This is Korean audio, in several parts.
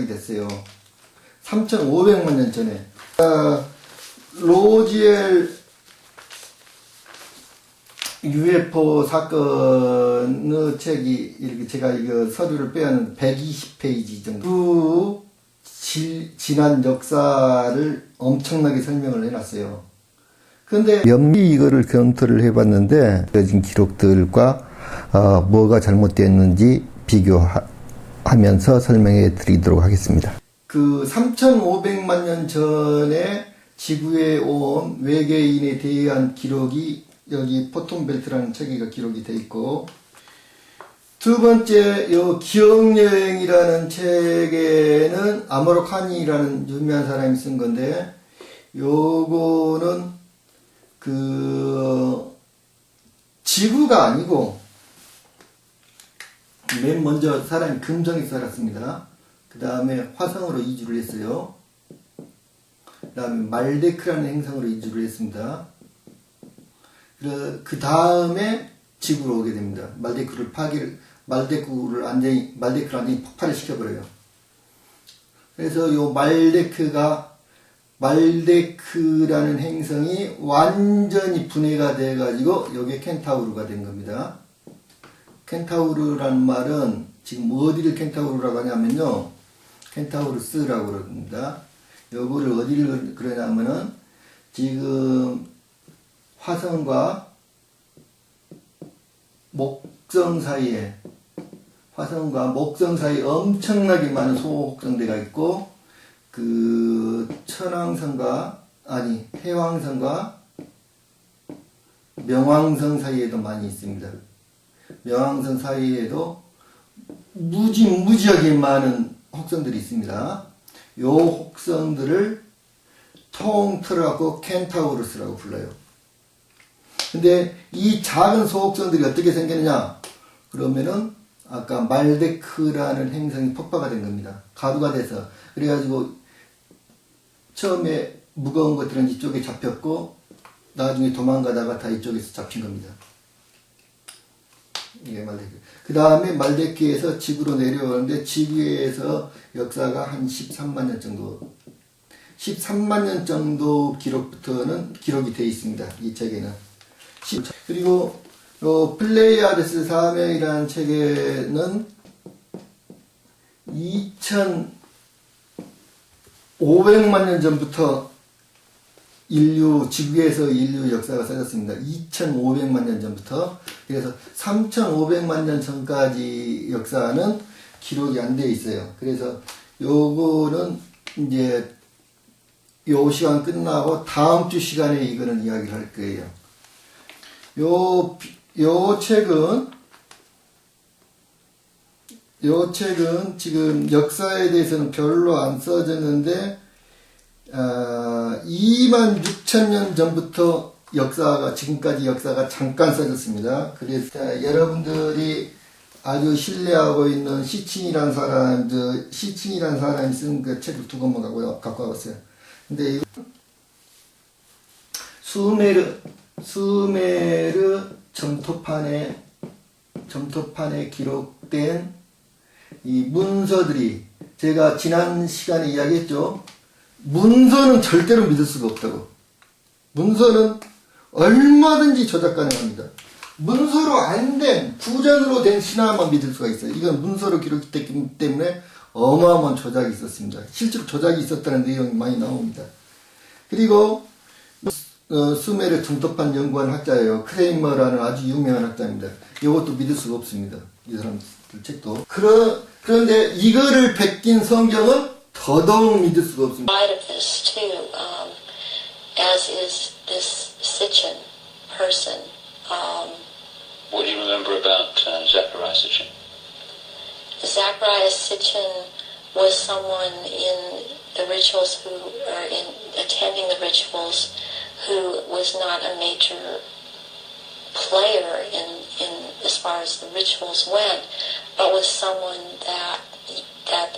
됐어요. 3,500만 년 전에. 로지엘 UFO 사건의 책이 이렇게 제가 이거 서류를 빼는 120페이지 정도. 지난 역사를 엄청나게 설명을 해놨어요. 그런데 면밀히 이거를 검토를 해봤는데 지금 기록들과 뭐가 잘못됐는지 비교하면서 설명해 드리도록 하겠습니다. 그 3,500만 년 전에 지구에 온 외계인에 대한 기록이 여기 포톤벨트라는 책에 기록이 돼 있고, 두 번째 요 기억여행이라는 책에는 아모로 칸이라는 유명한 사람이 쓴 건데, 요거는 그 지구가 아니고 맨 먼저 사람이 금성에 살았습니다. 그 다음에 화성으로 이주를 했어요. 그 다음에 말데크라는 행성으로 이주를 했습니다. 그 다음에 지구로 오게 됩니다. 말데크를 완전히 폭발을 시켜버려요. 그래서 요 말데크라는 행성이 완전히 분해가 돼가지고 요게 켄타우르가 된 겁니다. 켄타우르라는 말은 지금 어디를 켄타우르라고 하냐면요, 켄타우르스라고 그럽니다. 요거를 어디를 그러냐면은 지금 화성과 목성 사이에 엄청나게 많은 소호흡성대가 있고, 그 해왕성과 명왕성 사이에도 많이 있습니다. 명왕성 사이에도 무지하게 많은 혹성들이 있습니다. 요 혹성들을 통틀어갖고 켄타우루스라고 불러요. 근데 이 작은 소혹성들이 어떻게 생겼느냐? 그러면은 아까 말데크라는 행성이 폭파가 된 겁니다. 가루가 돼서. 그래가지고 처음에 무거운 것들은 이쪽에 잡혔고 나중에 도망가다가 다 이쪽에서 잡힌 겁니다. 이게 말데크. 그 다음에 말데크에서 지구로 내려오는데 지구에서 역사가 한 13만 년 정도 13만 년 정도 기록부터는 기록이 되어 있습니다. 이 책에는. 그리고 플레이아데스 사명이라는 책에는 2,500만 년 전부터 지구에서 인류 역사가 써졌습니다. 2,500만 년 전부터. 그래서 3,500만 년 전까지 역사는 기록이 안 돼 있어요. 그래서 요거는 이제 요 시간 끝나고 다음 주 시간에 이거는 이야기를 할 거예요. 요 책은 지금 역사에 대해서는 별로 안 써졌는데 26,000년 전부터 지금까지 역사가 잠깐 써졌습니다. 그래서 여러분들이 아주 신뢰하고 있는 시친이라는 사람이 쓴 그 책을 두 권만 갖고 와봤어요. 근데 이거 수메르 점토판에 기록된 이 문서들이, 제가 지난 시간에 이야기했죠. 문서는 절대로 믿을 수가 없다고. 문서는 얼마든지 조작 가능합니다. 문서로 안 된, 구전으로 된 신화만 믿을 수가 있어요. 이건 문서로 기록됐기 때문에 어마어마한 조작이 있었습니다. 실제로 조작이 있었다는 내용이 많이 나옵니다. 그리고 수메르 점토판 연구한 학자예요. 크레이머라는 아주 유명한 학자입니다. 이것도 믿을 수가 없습니다. 이 사람 책도. 그런데 이거를 베낀 성경은 더더욱 믿을 수가 없습니다. As is this Sitchin person. What do you remember about Zachariah Sitchin? Zachariah Sitchin was someone in the rituals attending the rituals who was not a major player in as far as the rituals went, but was someone that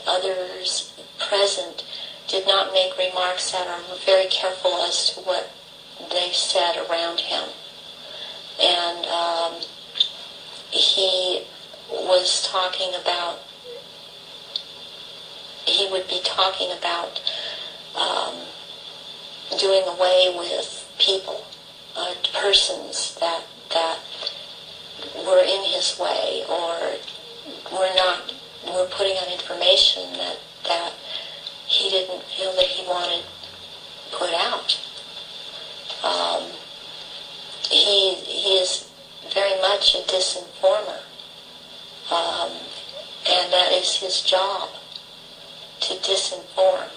others present did not make remarks that are very careful as to what they said around him. And he was talking about he would be talking about doing away with people, persons that were in his way or were putting out information that he didn't feel that he wanted put out. He is very much a disinformer, and that is his job, to disinform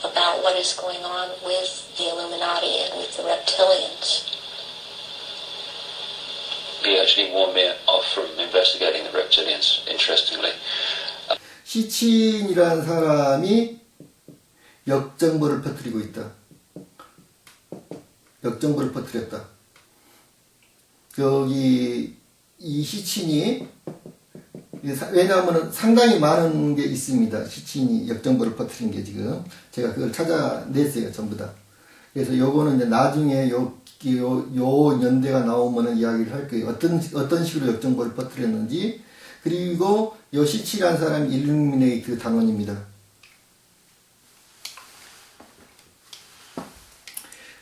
about what is going on with the Illuminati and with the reptilians. He actually warned me off from investigating the reptilians, interestingly. 시친이라는 사람이 역정보를 퍼뜨리고 있다. 역정보를 퍼뜨렸다. 여기 이 시친이, 왜냐하면 상당히 많은 게 있습니다. 시친이 역정보를 퍼뜨린 게 지금 제가 그걸 찾아냈어요, 전부 다. 그래서 요거는 이제 나중에 요 연대가 나오면은 이야기를 할 거예요. 어떤 식으로 역정보를 퍼뜨렸는지. 그리고 요 시친이라는 사람이 일루미네이트 단원입니다.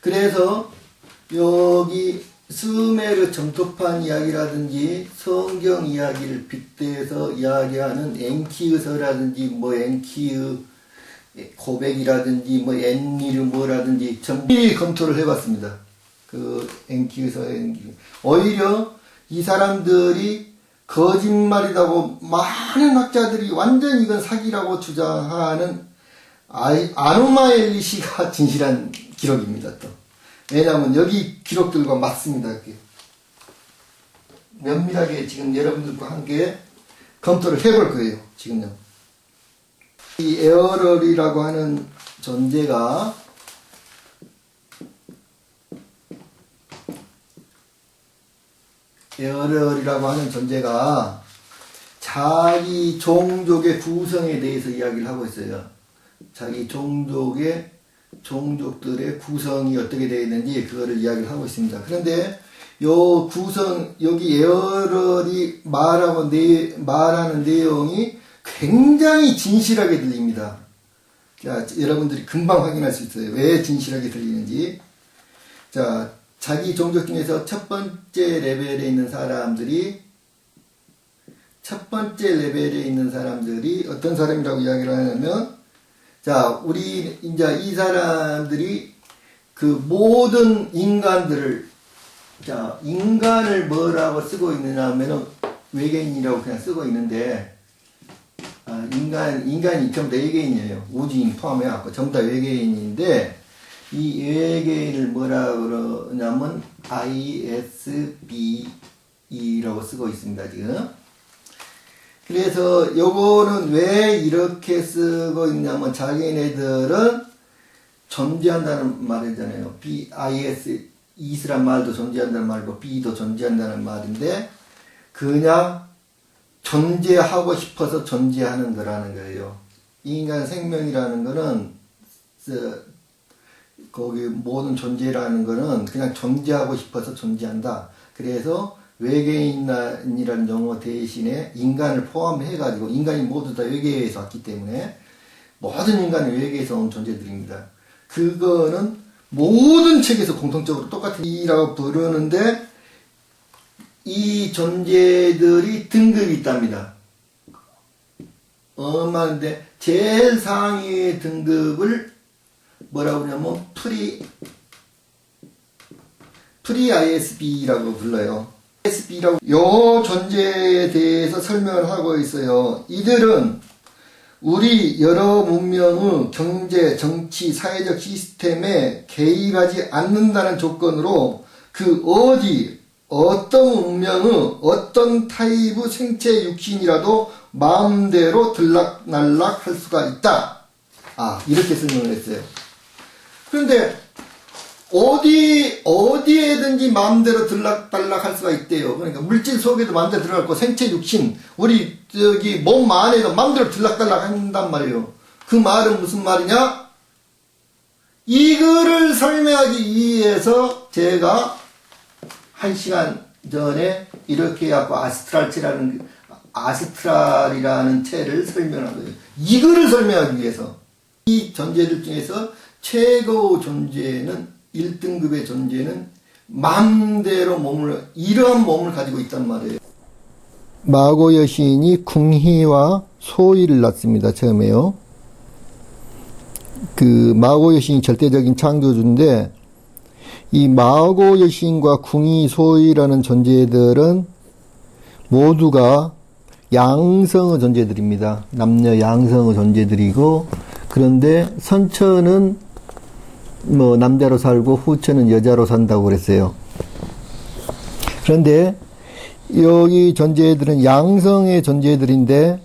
그래서 여기 스메르 점토판 이야기라든지 성경 이야기를 빗대서 이야기하는 엔키의서라든지 뭐 엔키의 고백이라든지 뭐 엔니르 뭐라든지 전부 검토를 해봤습니다. 그 엔키의서 오히려 이 사람들이 거짓말이라고 많은 학자들이 완전 이건 사기라고 주장하는 아누마엘리 씨가 진실한 기록입니다. 또 왜냐하면 여기 기록들과 맞습니다. 이렇게 면밀하게 지금 여러분들과 함께 검토를 해볼 거예요. 지금요. 이 에어럴이라고 하는 존재가 자기 종족의 구성에 대해서 이야기를 하고 있어요. 자기 종족들의 구성이 어떻게 되어 있는지 그거를 이야기를 하고 있습니다. 그런데 요 구성, 여기 에어럴이 말하는 내용이 굉장히 진실하게 들립니다. 자, 여러분들이 금방 확인할 수 있어요. 왜 진실하게 들리는지. 자, 자기 종족 중에서 첫 번째 레벨에 있는 사람들이 어떤 사람이라고 이야기를 하냐면, 자, 우리, 이제 이 사람들이 그 모든 인간을 뭐라고 쓰고 있느냐 하면은 외계인이라고 그냥 쓰고 있는데, 인간이 전부 다 외계인이에요. 우주인 포함해갖고 전부 다 외계인인데, 이 외계인을 뭐라 그러냐면 ISB라고 쓰고 있습니다, 지금. 그래서 요거는 왜 이렇게 쓰고 있냐면 자기네들은 존재한다는 말이잖아요. is란 말도 존재한다는 말이고 B도 존재한다는 말인데 그냥 존재하고 싶어서 존재하는 거라는 거예요. 인간 생명이라는 거는 거기 모든 존재라는 거는 그냥 존재하고 싶어서 존재한다. 그래서 외계인이라는 용어 대신에 인간을 포함해가지고 인간이 모두 다 외계에서 왔기 때문에 모든 인간은 외계에서 온 존재들입니다. 그거는 모든 책에서 공통적으로 똑같은 이라고 부르는데 이 존재들이 등급이 있답니다. 많은데 제일 상위의 등급을 뭐라고 하냐면 프리 ISB라고 불러요. ISB라고 요 존재에 대해서 설명을 하고 있어요. 이들은 우리 여러 문명의 경제, 정치, 사회적 시스템에 개입하지 않는다는 조건으로 그 어떤 문명의 어떤 타입의 생체 육신이라도 마음대로 들락날락 할 수가 있다. 이렇게 설명을 했어요. 그런데 어디에든지 마음대로 들락달락 할 수가 있대요. 그러니까 물질 속에도 마음대로 들어갈 거, 생체 육신, 우리 몸 안에도 마음대로 들락달락 한단 말이에요. 그 말은 무슨 말이냐? 이거를 설명하기 위해서 제가 1시간 전에 이렇게 해갖고 아스트랄이라는 체를 설명한 거예요. 이거를 설명하기 위해서 이 존재들 중에서 최고 존재는 1등급의 존재는 마음대로 이러한 몸을 가지고 있단 말이에요. 마고 여신이 궁희와 소희를 낳습니다. 처음에요. 그 마고 여신이 절대적인 창조주인데 이 마고 여신과 궁희, 소희라는 존재들은 모두가 양성의 존재들입니다. 남녀 양성의 존재들이고, 그런데 선처는 뭐 남자로 살고 후처는 여자로 산다고 그랬어요. 그런데 여기 존재들은 양성의 존재들인데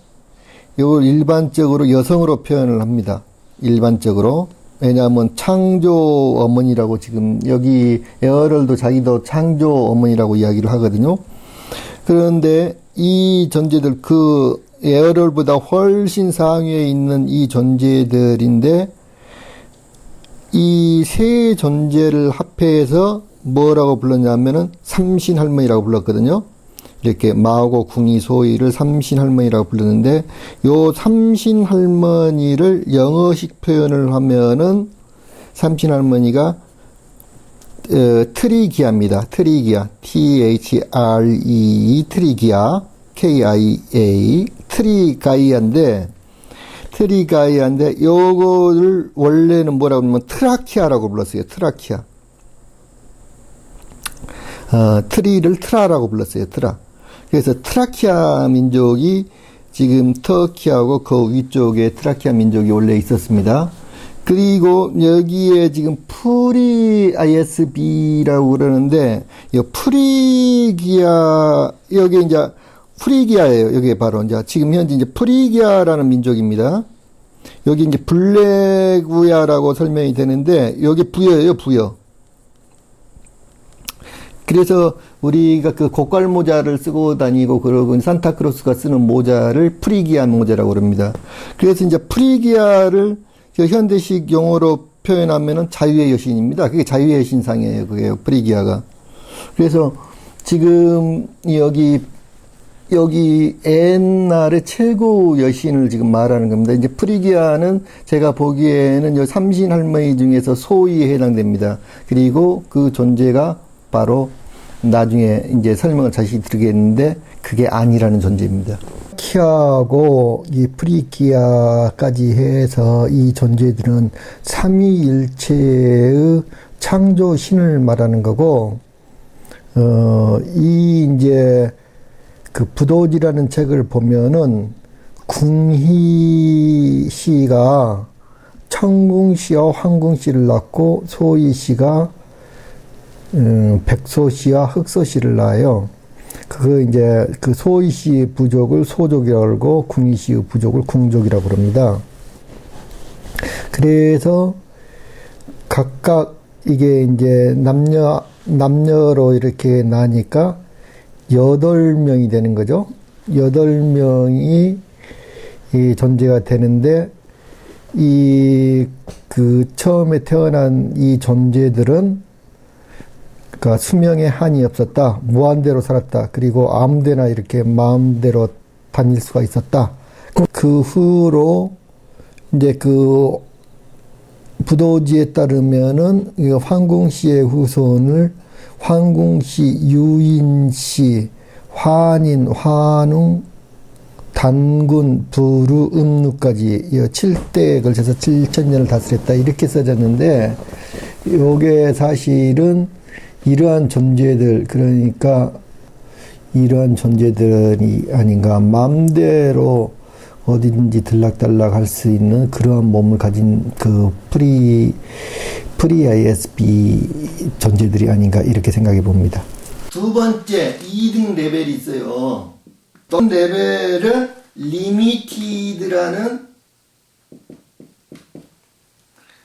이걸 일반적으로 여성으로 표현을 합니다. 일반적으로. 왜냐하면 창조 어머니라고 지금 여기 에어럴도 자기도 창조 어머니라고 이야기를 하거든요. 그런데 이 존재들, 그 에어럴보다 훨씬 상위에 있는 이 존재들인데 이 세 존재를 합해서 뭐라고 불렀냐면은 삼신할머니라고 불렀거든요. 이렇게 마고, 궁희, 소희를 삼신할머니라고 불렀는데 요 삼신할머니를 영어식 표현을 하면은 삼신할머니가 트리기아입니다. 트리기아, T-H-R-E, 트리기아, K-I-A, 트리가이아인데 요거를 원래는 뭐라고 하면 트라키아라고 불렀어요. 트라키아. 트리를 트라라고 불렀어요. 트라. 그래서 트라키아 민족이 지금 터키하고 그 위쪽에 트라키아 민족이 원래 있었습니다. 그리고 여기에 지금 프리ISB라고 그러는데, 이 프리기아, 여기 이제 프리기아예요. 여기 바로 이제 지금 현재 이제 프리기아라는 민족입니다. 여기 이제 블레구야라고 설명이 되는데, 여기 부여예요, 부여. 그래서 우리가 그 고깔 모자를 쓰고 다니고 그러고 산타크로스가 쓰는 모자를 프리기아 모자라고 그럽니다. 그래서 이제 프리기아를 현대식 용어로 표현하면은 자유의 여신입니다. 그게 자유의 여신상이에요. 그게 프리기아가. 그래서 지금 여기 옛날의 최고 여신을 지금 말하는 겁니다. 이제 프리기아는 제가 보기에는 요 삼신 할머니 중에서 소희에 해당됩니다. 그리고 그 존재가 바로 나중에 이제 설명을 다시 드리겠는데 그게 아니라는 존재입니다. 키하고 이 프리기아까지 해서 이 존재들은 삼위일체의 창조신을 말하는 거고, 이 이제 그 부도지라는 책을 보면은 궁희 씨가 청궁 씨와 황궁 씨를 낳고 소희 씨가 백소 씨와 흑소 씨를 낳아요. 그거 이제 그 소희 씨 부족을 소족이라고 그러고 궁희 씨의 부족을 궁족이라고 그럽니다. 그래서 각각 이게 이제 남녀로 이렇게 나니까 8명이 되는 거죠. 8명이 이 존재가 되는데 그 처음에 태어난 이 존재들은 그러니까 수명에 한이 없었다. 무한대로 살았다. 그리고 아무데나 이렇게 마음대로 다닐 수가 있었다. 그 후로 이제 그 부도지에 따르면은 황궁씨의 후손을 황궁씨, 유인씨, 환인, 환웅, 단군, 부루, 음루까지 7대에 걸쳐서 7,000년을 다스렸다. 이렇게 써졌는데 요게 사실은 이러한 존재들, 그러니까 이러한 존재들이 아닌가. 마음대로 어디든지 들락달락 할 수 있는 그러한 몸을 가진 그 프리ISB 존재들이 아닌가 이렇게 생각해 봅니다. 두 번째 2등 레벨이 있어요. 또 레벨은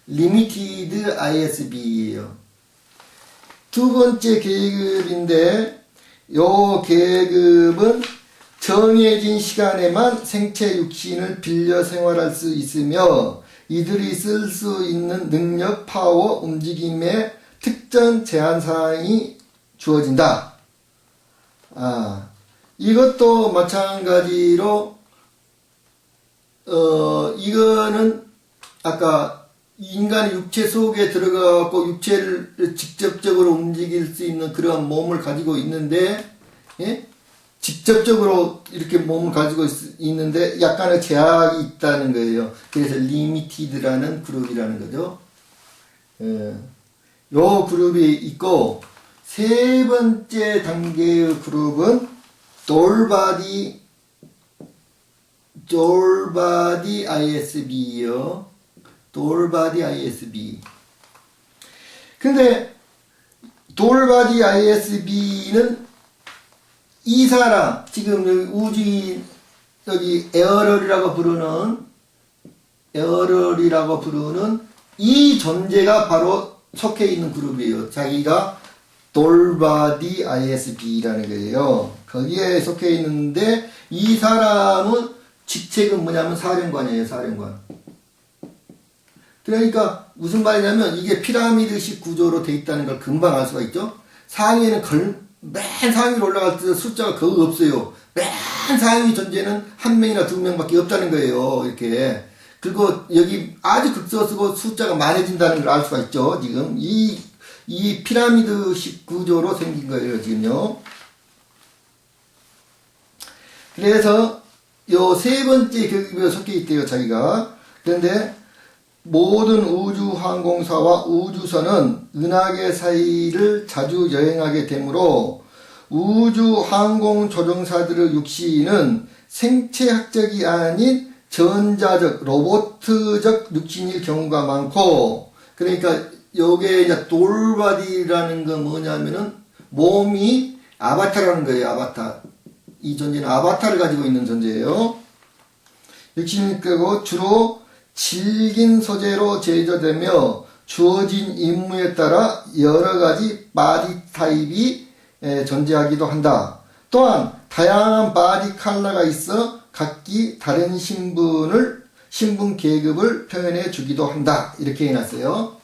리미티드 ISB예요. 두 번째 계급인데 요 계급은 정해진 시간에만 생체 육신을 빌려 생활할 수 있으며 이들이 쓸 수 있는 능력, 파워, 움직임에 특정 제한사항이 주어진다. 이것도 마찬가지로 이거는 아까 인간의 육체 속에 들어가고 육체를 직접적으로 움직일 수 있는 그러한 몸을 가지고 있는데, 예? 직접적으로 이렇게 몸을 가지고 있는데 약간의 제약이 있다는 거예요. 그래서 리미티드라는 그룹이라는 거죠. 요 그룹이 있고, 세 번째 단계의 그룹은 돌바디 ISB요. 돌바디 ISB. 근데 돌바디 ISB는 이 사람, 지금 여기 우주인, 여기 에어럴이라고 부르는 이 존재가 바로 속해 있는 그룹이에요. 자기가 돌바디 ISB라는 거예요. 거기에 속해 있는데, 이 사람은 직책은 뭐냐면 사령관이에요, 사령관. 그러니까 무슨 말이냐면 이게 피라미드식 구조로 돼 있다는 걸 금방 알 수가 있죠. 상위에는 맨 상위로 올라갈 때 숫자가 거의 없어요. 맨 상위 존재는 한 명이나 두 명밖에 없다는 거예요. 이렇게. 그리고 여기 아주 극소수고 숫자가 많아진다는 걸 알 수가 있죠. 지금 이 피라미드식 구조로 생긴 거예요. 지금요. 그래서 요 세 번째 계급에 속해 있대요. 자기가. 그런데 모든 우주항공사와 우주선은 은하계 사이를 자주 여행하게 되므로 우주항공조종사들의 육신은 생체학적이 아닌 전자적, 로보트적 육신일 경우가 많고, 그러니까 요게 이제 돌바디라는 건 뭐냐면은 몸이 아바타라는 거예요. 아바타. 이 존재는 아바타를 가지고 있는 존재예요. 육신일 거고 주로 질긴 소재로 제조되며 주어진 임무에 따라 여러 가지 바디 타입이 존재하기도 한다. 또한 다양한 바디 컬러가 있어 각기 다른 신분 계급을 표현해 주기도 한다. 이렇게 해놨어요.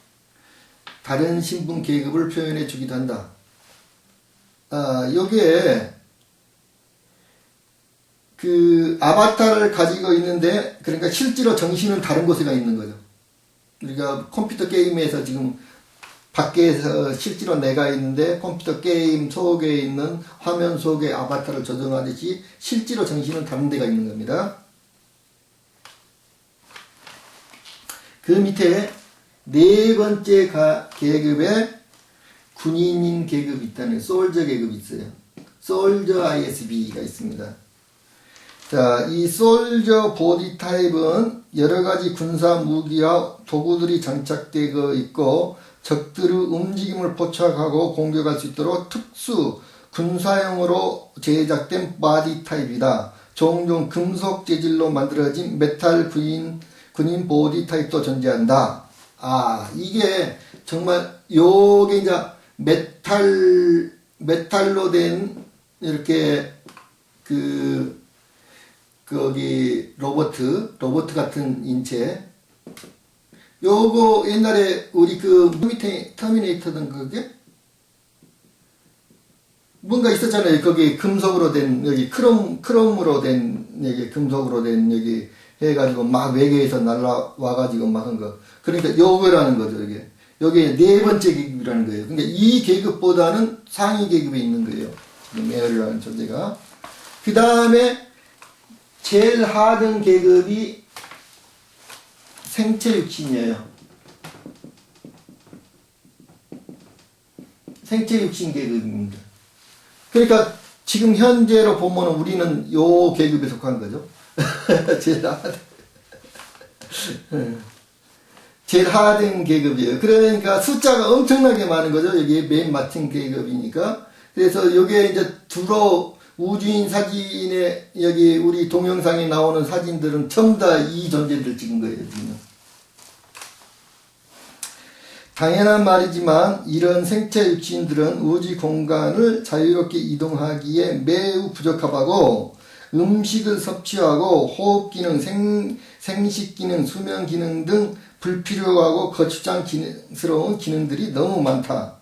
다른 신분 계급을 표현해 주기도 한다. 요게 그 아바타를 가지고 있는데, 그러니까 실제로 정신은 다른 곳에 가 있는 거죠. 우리가 컴퓨터 게임에서 지금 밖에서 실제로 내가 있는데 컴퓨터 게임 속에 있는 화면 속에 아바타를 조정하듯이 실제로 정신은 다른 데가 있는 겁니다. 그 밑에 네 번째 계급에 군인인 계급이 있다는, 솔저 계급이 있어요. 솔저 ISB가 있습니다. 자, 이 솔저 보디 타입은 여러 가지 군사 무기와 도구들이 장착되어 있고 적들의 움직임을 포착하고 공격할 수 있도록 특수 군사용으로 제작된 바디 타입이다. 종종 금속 재질로 만들어진 메탈 군인 보디 타입도 존재한다. 이게 정말 요게 이제 메탈로 된 이렇게 거기 로봇 같은 인체. 요거 옛날에 우리 터미네이터든 그게 뭔가 있었잖아요. 거기 금속으로 된, 여기 크롬으로 된, 여기 금속으로 된, 여기 해가지고 막 외계에서 날라와가지고 막 한 거. 그러니까 요거라는 거죠, 이게. 요게 네 번째 계급이라는 거예요. 그러니까 이 계급보다는 상위 계급에 있는 거예요. 메어리라는 존재가. 그 다음에 제일 하등 계급이 생체 육신이에요. 생체 육신 계급입니다. 그러니까 지금 현재로 보면 우리는 요 계급에 속한 거죠. 제일 하등 계급이에요. 그러니까 숫자가 엄청나게 많은 거죠. 여기 맨 맡은 계급이니까. 그래서 요게 이제 주로 우주인 사진에 여기 우리 동영상에 나오는 사진들은 전부 다 이 존재들 찍은 거예요. 지금. 당연한 말이지만 이런 생체 육신들은 우주 공간을 자유롭게 이동하기에 매우 부적합하고 음식을 섭취하고 호흡 기능, 생식 기능, 수면 기능 등 불필요하고 거추장스러운 기능들이 너무 많다.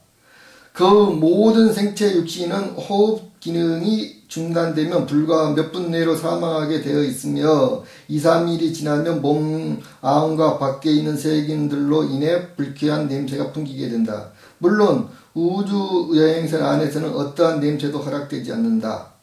그 모든 생체 육신은 호흡 기능이 중단되면 불과 몇 분 내로 사망하게 되어 있으며 2, 3일이 지나면 몸 안과 밖에 있는 세균들로 인해 불쾌한 냄새가 풍기게 된다. 물론 우주 여행선 안에서는 어떠한 냄새도 허락되지 않는다.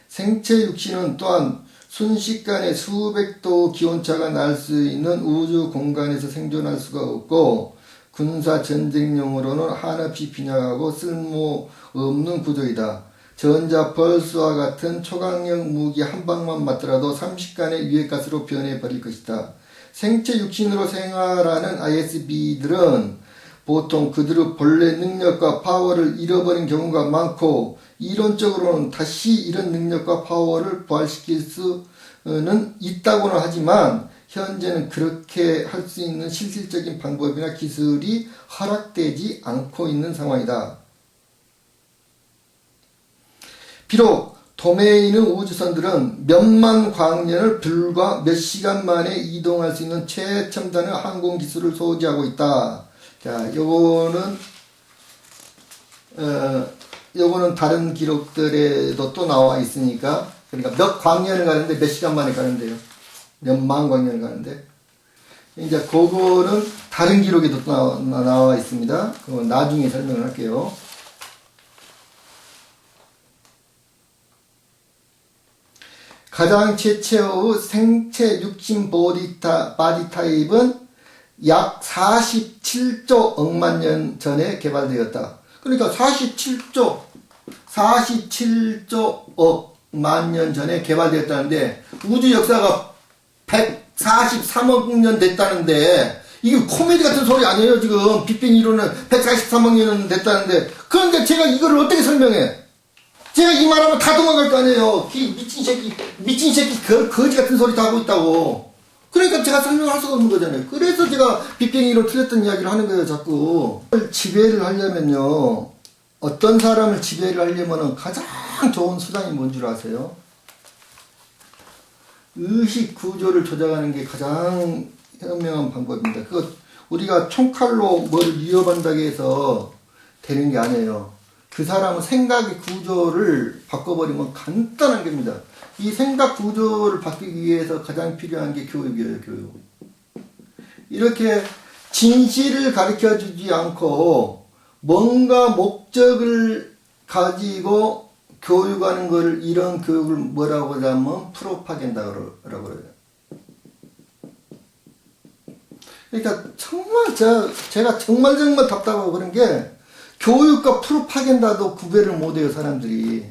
생체 육신은 또한 순식간에 수백 도 기온차가 날 수 있는 우주 공간에서 생존할 수가 없고 군사 전쟁용으로는 한없이 빈약하고 쓸모없는 구조이다. 전자 펄스와 같은 초강력 무기 한 방만 맞더라도 30간의 유해가스로 변해버릴 것이다. 생체 육신으로 생활하는 ISB들은 보통 그들의 본래 능력과 파워를 잃어버린 경우가 많고 이론적으로는 다시 이런 능력과 파워를 부활시킬 수는 있다고는 하지만 현재는 그렇게 할 수 있는 실질적인 방법이나 기술이 허락되지 않고 있는 상황이다. 비록 도매에 있는 우주선들은 몇만 광년을 불과 몇 시간 만에 이동할 수 있는 최첨단의 항공기술을 소지하고 있다. 자, 요거는 다른 기록들에도 또 나와 있으니까, 그러니까 몇 광년을 가는데 몇 시간 만에 가는데요. 몇만 광년을 가는데. 이제 그거는 다른 기록에도 또 나와 있습니다. 그건 나중에 설명을 할게요. 가장 최초의 생체 육신 보디 타입은 약 47조 억만 년 전에 개발되었다. 그러니까 47조 억만 년 전에 개발되었다는데 우주 역사가 143억 년 됐다는데 이게 코미디 같은 소리 아니에요. 지금 빅뱅 이론은 143억 년 됐다는데 그런데 제가 이거를 어떻게 설명해? 제가 이 말하면 다 도망갈 거 아니에요. 미친 새끼 거지 같은 소리 다 하고 있다고. 그러니까 제가 설명할 수가 없는 거잖아요. 그래서 제가 빅뱅 이론 틀렸던 이야기를 하는 거예요. 자꾸 지배를 하려면요, 어떤 사람을 지배를 하려면은 가장 좋은 수단이 뭔 줄 아세요? 의식 구조를 조작하는 게 가장 현명한 방법입니다. 그거 우리가 총칼로 뭘 위협한다고 해서 되는 게 아니에요. 그 사람은 생각의 구조를 바꿔버리면 간단한 겁니다. 이 생각 구조를 바뀌기 위해서 가장 필요한 게 교육이에요. 교육. 이렇게 진실을 가르쳐주지 않고 뭔가 목적을 가지고 교육하는 걸, 이런 교육을 뭐라고 하냐면 프로파간다라고 그래요. 그러니까 정말 제가 정말 답답하고 그런 게 교육과 프로파간다도 구별을 못해요. 사람들이.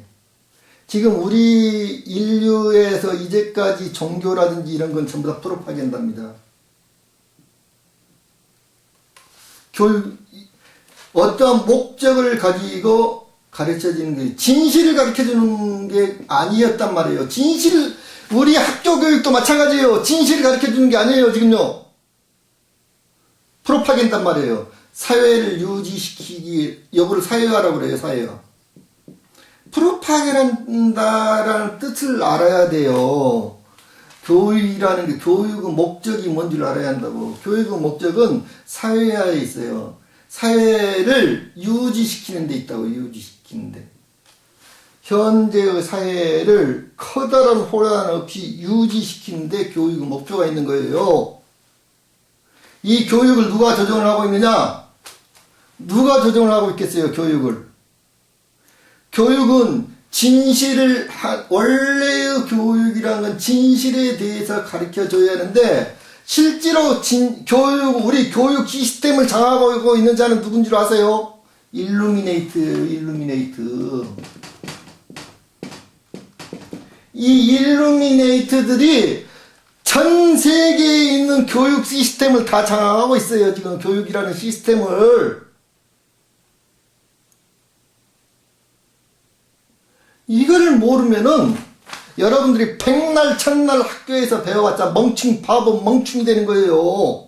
지금 우리 인류에서 이제까지 종교라든지 이런 건 전부 다 프로파간다입니다. 교육, 어떠한 목적을 가지고 가르쳐지는 게, 진실을 가르쳐주는 게 아니었단 말이에요. 우리 학교 교육도 마찬가지예요. 진실을 가르쳐주는 게 아니에요. 지금요. 프로파간단 말이에요. 사회를 유지시키기, 여부를 사회화라고 그래요. 사회화. 프로파간다라는 뜻을 알아야 돼요. 교육이라는 게, 교육의 목적이 뭔지를 알아야 한다고. 교육의 목적은 사회화에 있어요. 사회를 유지시키는 데 있다고. 유지시키는 데. 현재의 사회를 커다란 혼란 없이 유지시키는 데 교육의 목표가 있는 거예요. 이 교육을 누가 조정을 하고 있느냐? 누가 조정을 하고 있겠어요? 교육은 진실을, 원래의 교육이라는 건 진실에 대해서 가르쳐 줘야 하는데, 실제로 우리 교육 시스템을 장악하고 있는 자는 누군 줄 아세요? 일루미네이트. 이 일루미네이트들이 전 세계에 있는 교육 시스템을 다 장악하고 있어요. 지금 교육이라는 시스템을. 이거를 모르면은 여러분들이 백날 천날 학교에서 배워봤자 바보 멍충이 되는 거예요.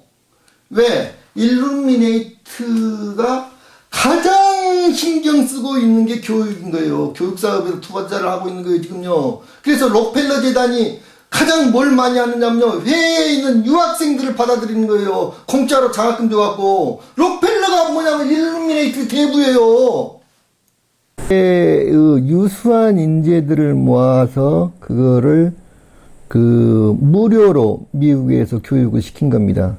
왜? 일루미네이트가 가장 신경 쓰고 있는 게 교육인 거예요. 교육 사업에서 투자를 하고 있는 거예요, 지금요. 그래서 록펠러 재단이 가장 뭘 많이 하느냐면요, 해외에 있는 유학생들을 받아들이는 거예요. 공짜로 장학금 줘갖고. 록펠러가 뭐냐면 일루미네이트 대부예요. 유수한 인재들을 모아서 그거를 무료로 미국에서 교육을 시킨 겁니다.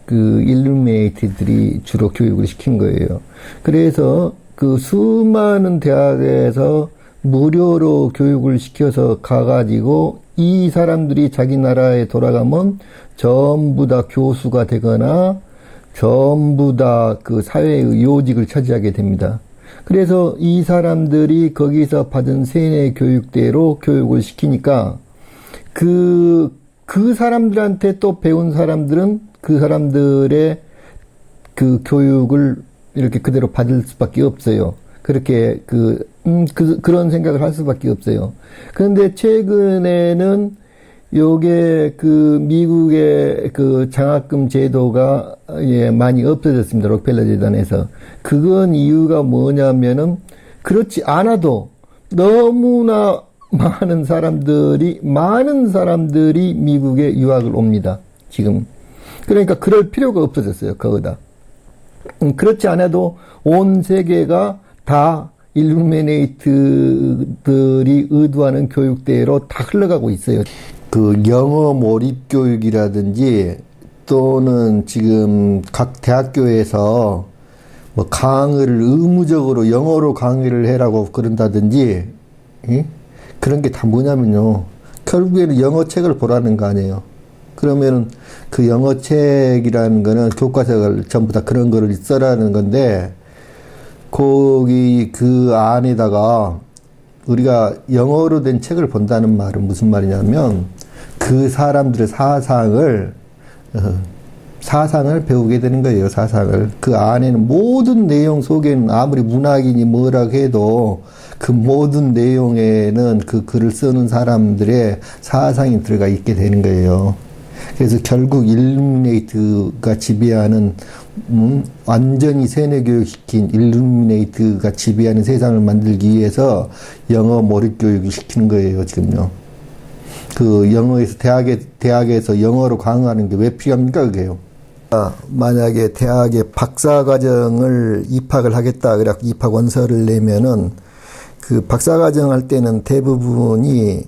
일루미네이트들이 주로 교육을 시킨 거예요. 그래서 수많은 대학에서 무료로 교육을 시켜서 가가지고 이 사람들이 자기 나라에 돌아가면 전부 다 교수가 되거나 전부 다 사회의 요직을 차지하게 됩니다. 그래서 이 사람들이 거기서 받은 세뇌 교육대로 교육을 시키니까 그 사람들한테 또 배운 사람들은 그 사람들의 교육을 이렇게 그대로 받을 수밖에 없어요. 그렇게 그런 생각을 할 수밖에 없어요. 그런데 최근에는 요게 미국의 장학금 제도가 많이 없어졌습니다. 록펠러 재단에서. 그건 이유가 뭐냐면은 그렇지 않아도 너무나 많은 사람들이 미국에 유학을 옵니다. 지금. 그러니까 그럴 필요가 없어졌어요. 거기다. 그렇지 않아도 온 세계가 다 일루미네이트들이 의도하는 교육대로 다 흘러가고 있어요. 영어 몰입 교육이라든지 또는 지금 각 대학교에서 강의를 의무적으로 영어로 강의를 해라고 그런다든지, 그런 게 다 뭐냐면요. 결국에는 영어 책을 보라는 거 아니에요. 그러면은 영어 책이라는 거는 교과서를 전부 다 그런 거를 써라는 건데, 거기 안에다가 우리가 영어로 된 책을 본다는 말은 무슨 말이냐면 그 사람들의 사상을 배우게 되는 거예요. 사상을. 그 안에는 모든 내용 속에는 아무리 문학인이 뭐라고 해도 그 모든 내용에는 그 글을 쓰는 사람들의 사상이 들어가 있게 되는 거예요. 그래서 결국 일루미네이트가 지배하는 완전히 세뇌교육시킨 일루미네이트가 지배하는 세상을 만들기 위해서 영어 몰입 교육을 시키는 거예요. 지금요. 영어에서 대학에서 영어로 강의하는 게 왜 필요합니까? 그게요. 만약에 대학에 박사과정을 입학을 하겠다 그래 입학 원서를 내면은 박사과정 할 때는 대부분이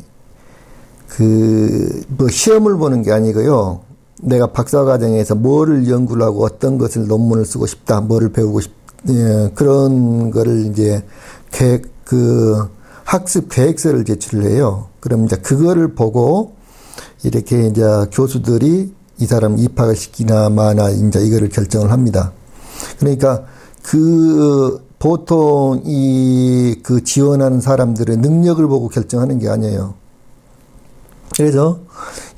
시험을 보는 게 아니고요. 내가 박사과정에서 뭐를 연구를 하고 어떤 것을 논문을 쓰고 싶다, 뭐를 배우고 그런 거를 이제 학습 계획서를 제출을 해요. 그럼 이제 그거를 보고 이렇게 이제 교수들이 이 사람 입학을 시키나 마나 이제 이거를 결정을 합니다. 그러니까 보통 지원하는 사람들의 능력을 보고 결정하는 게 아니에요. 그래서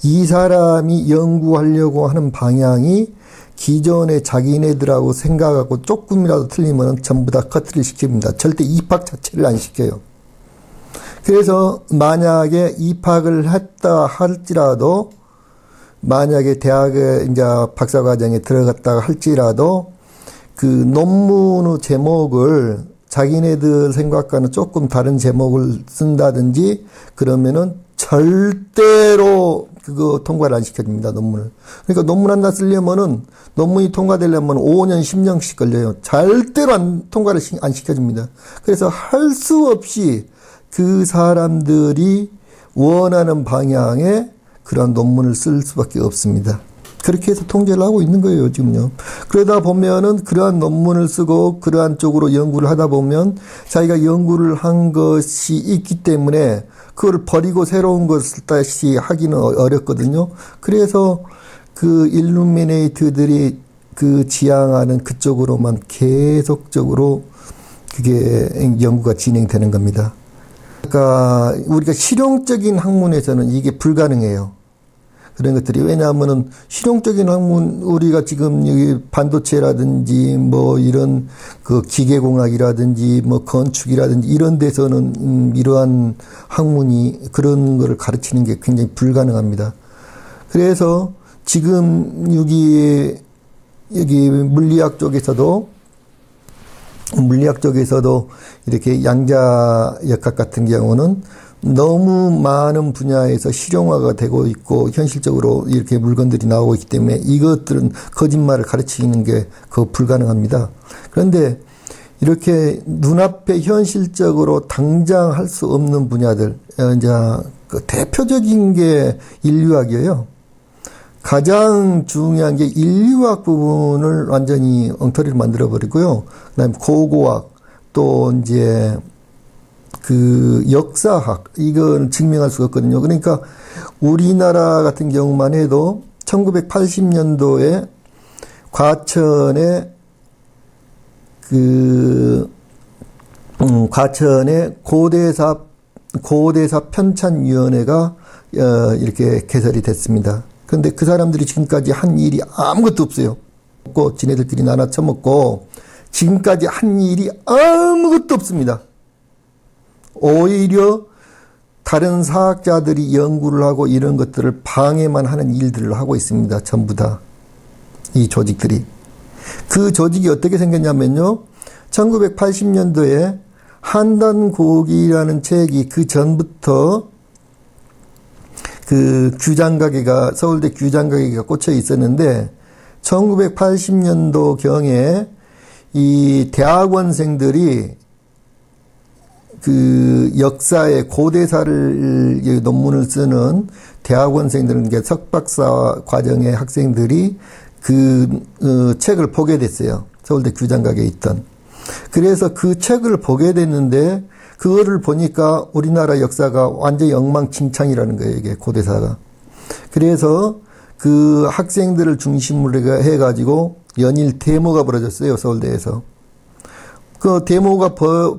이 사람이 연구하려고 하는 방향이 기존에 자기네들하고 생각하고 조금이라도 틀리면 전부 다 커트를 시킵니다. 절대 입학 자체를 안 시켜요. 그래서 만약에 입학을 했다 할지라도 만약에 대학에 이제 박사과정에 들어갔다가 할지라도 논문의 제목을 자기네들 생각과는 조금 다른 제목을 쓴다든지 그러면은 절대로 통과를 안 시켜줍니다, 논문을. 그러니까 논문 하나 쓰려면은, 논문이 통과되려면 5년, 10년씩 걸려요. 절대로 통과를 안 시켜줍니다. 그래서 할 수 없이 그 사람들이 원하는 방향의 그런 논문을 쓸 수밖에 없습니다. 그렇게 해서 통제를 하고 있는 거예요, 지금요. 그러다 보면은 그러한 논문을 쓰고 그러한 쪽으로 연구를 하다 보면 자기가 연구를 한 것이 있기 때문에 그걸 버리고 새로운 것을 다시 하기는 어렵거든요. 그래서 일루미네이트들이 지향하는 그쪽으로만 계속적으로 그게 연구가 진행되는 겁니다. 그러니까 우리가 실용적인 학문에서는 이게 불가능해요. 그런 것들이. 왜냐하면은 실용적인 학문, 우리가 지금 여기 반도체라든지 이런 기계공학이라든지 건축이라든지 이런 데서는 이러한 학문이 그런 거를 가르치는 게 굉장히 불가능합니다. 그래서 지금 여기 물리학 쪽에서도 이렇게 양자역학 같은 경우는 너무 많은 분야에서 실용화가 되고 있고 현실적으로 이렇게 물건들이 나오고 있기 때문에 이것들은 거짓말을 가르치는 게 불가능합니다. 그런데 이렇게 눈앞에 현실적으로 당장 할 수 없는 분야들, 이제 그 대표적인 게 인류학이에요. 가장 중요한 게 인류학 부분을 완전히 엉터리를 만들어 버리고요. 그다음에 고고학, 또 이제 그 역사학, 이건 증명할 수가 없거든요. 그러니까 우리나라 같은 경우만 해도 1980년도에 과천에 과천에 고대사 편찬위원회가 이렇게 개설이 됐습니다. 그런데 그 사람들이 지금까지 한 일이 아무것도 없어요. 지네들끼리 나눠 처먹고 지금까지 한 일이 아무것도 없습니다. 오히려 다른 사학자들이 연구를 하고 이런 것들을 방해만 하는 일들을 하고 있습니다. 전부 다. 이 조직들이. 그 조직이 어떻게 생겼냐면요. 1980년도에 한단고기라는 책이 그 전부터 그 규장가게가, 서울대 규장가게가 꽂혀 있었는데 1980년도 경에 이 대학원생들이 그 역사의 고대사를 논문을 쓰는 대학원생들은 게 석박사 과정의 학생들이 그 책을 보게 됐어요. 서울대 규장각에 있던. 그래서 그 책을 보게 됐는데 그거를 보니까 우리나라 역사가 완전히 엉망진창이라는 거예요. 이게 고대사가. 그래서 그 학생들을 중심으로 해가지고 연일 데모가 벌어졌어요. 서울대에서. 그 데모가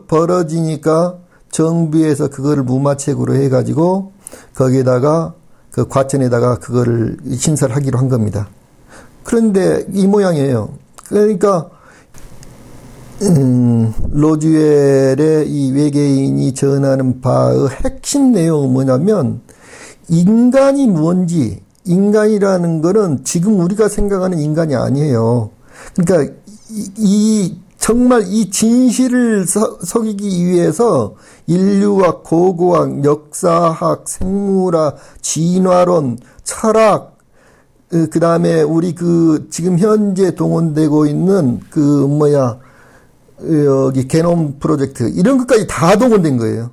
벌어지니까 정부에서 그거를 무마책으로 해가지고 거기에다가 그 과천에다가 그거를 신설하기로 한 겁니다. 그런데 이 모양이에요. 그러니까 로즈웰의 이 외계인이 전하는 바의 핵심 내용은 뭐냐면 인간이 뭔지, 인간이라는 거는 지금 우리가 생각하는 인간이 아니에요. 그러니까 정말 이 진실을 속이기 위해서 인류학, 고고학, 역사학, 생물학, 진화론, 철학, 그 다음에 우리 지금 현재 동원되고 있는 여기 게놈 프로젝트, 이런 것까지 다 동원된 거예요.